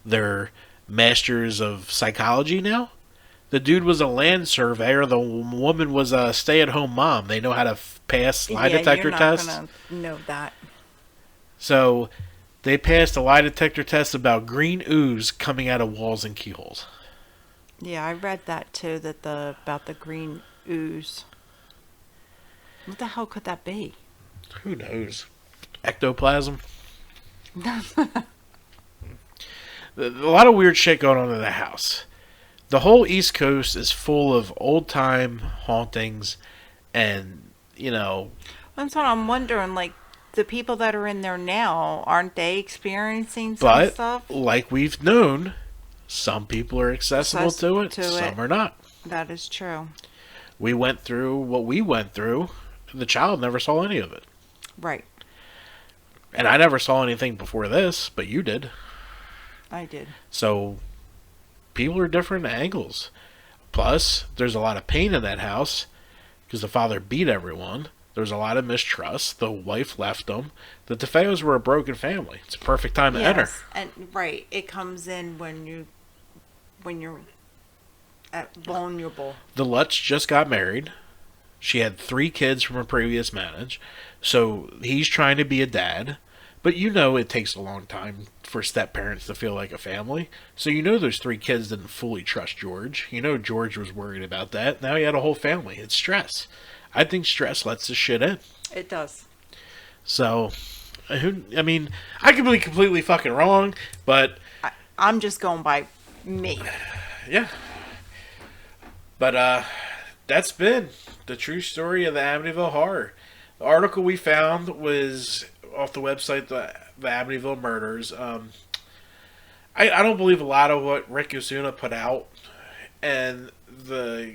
They're masters of psychology now. The dude was a land surveyor. The woman was a stay-at-home mom. They know how to pass lie detector tests. You're not gonna know that. So they passed a lie detector test about green ooze coming out of walls and keyholes. Yeah, I read that too. About the green ooze. What the hell could that be? Who knows? Ectoplasm. A lot of weird shit going on in the house. The whole East Coast is full of old-time hauntings, and That's what I'm wondering. Like, the people that are in there now, aren't they experiencing some stuff? But like we've known, some people are accessible to it, some are not. That is true. We went through what we went through. The child never saw any of it. Right. And I never saw anything before this, but you did. I did. So, people are different angles. Plus, there's a lot of pain in that house because the father beat everyone. There's a lot of mistrust. The wife left them. The DeFeos were a broken family. It's a perfect time to enter. And right, it comes in when you're vulnerable. The Lutz just got married. She had 3 kids from a previous marriage. So he's trying to be a dad. But it takes a long time for step-parents to feel like a family. So those 3 kids didn't fully trust George. George was worried about that. Now he had a whole family. It's stress. I think stress lets the shit in. It does. So, I could be completely fucking wrong, but... I'm just going by me. Yeah. But, that's been the true story of the Amityville Horror. The article we found was off the website, the Amityville Murders. I don't believe a lot of what Rick Osuna put out, and the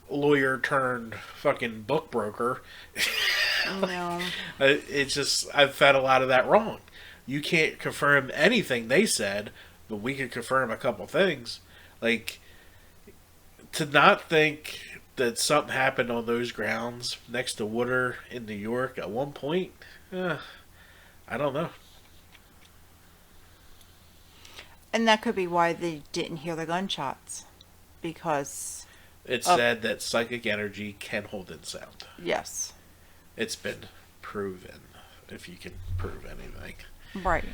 lawyer turned fucking book broker. No. It's just, I've found a lot of that wrong. You can't confirm anything they said, but we can confirm a couple things. Like, to not think that something happened on those grounds next to Woodard in New York at one point, I don't know. And that could be why they didn't hear the gunshots. Because... It said that psychic energy can hold in sound. Yes. it's been proven, if you can prove anything. Right.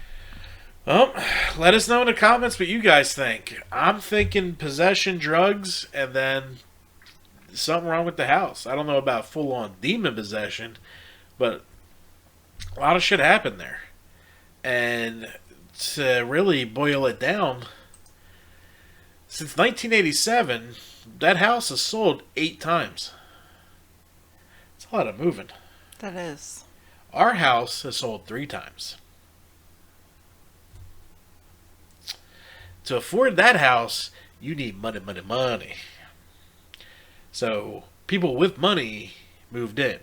Well, let us know in the comments what you guys think. I'm thinking possession, drugs, and then something wrong with the house. I don't know about full-on demon possession, but a lot of shit happened there. And to really boil it down, since 1987, that house has sold 8 times. It's a lot of moving. That is. Our house has sold 3 times. To afford that house, you need money, money, money. So, people with money moved in.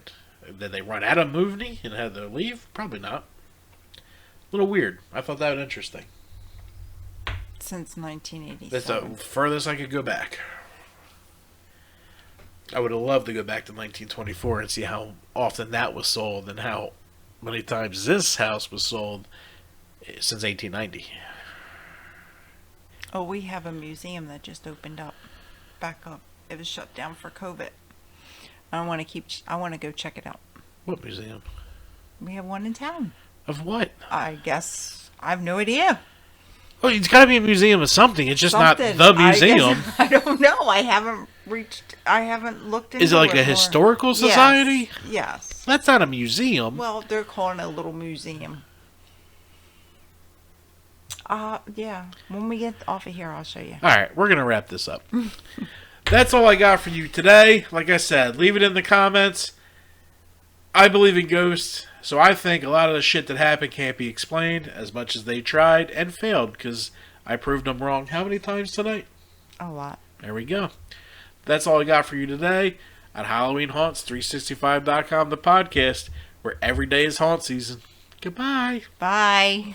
Did they run out of money and had to leave? Probably not. A little weird. I thought that was interesting. Since 1987. That's the furthest I could go back. I would have loved to go back to 1924 and see how often that was sold and how many times this house was sold since 1890. Oh, we have a museum that just opened up, back up. It was shut down for COVID. I want to go check it out. What museum? We have one in town. Of what? I guess I have no idea. Oh, it's got to be a museum of something. It's just Something. not the museum. I don't know. I haven't looked into it. Is it like a historical society? Yes. That's not a museum. Well, they're calling it a little museum. Yeah. When we get off of here, I'll show you. All right, we're going to wrap this up. That's all I got for you today. Like I said, leave it in the comments. I believe in ghosts, so I think a lot of the shit that happened can't be explained as much as they tried and failed because I proved them wrong how many times tonight? A lot. There we go. That's all I got for you today on HalloweenHaunts365.com, the podcast, where every day is haunt season. Goodbye. Bye.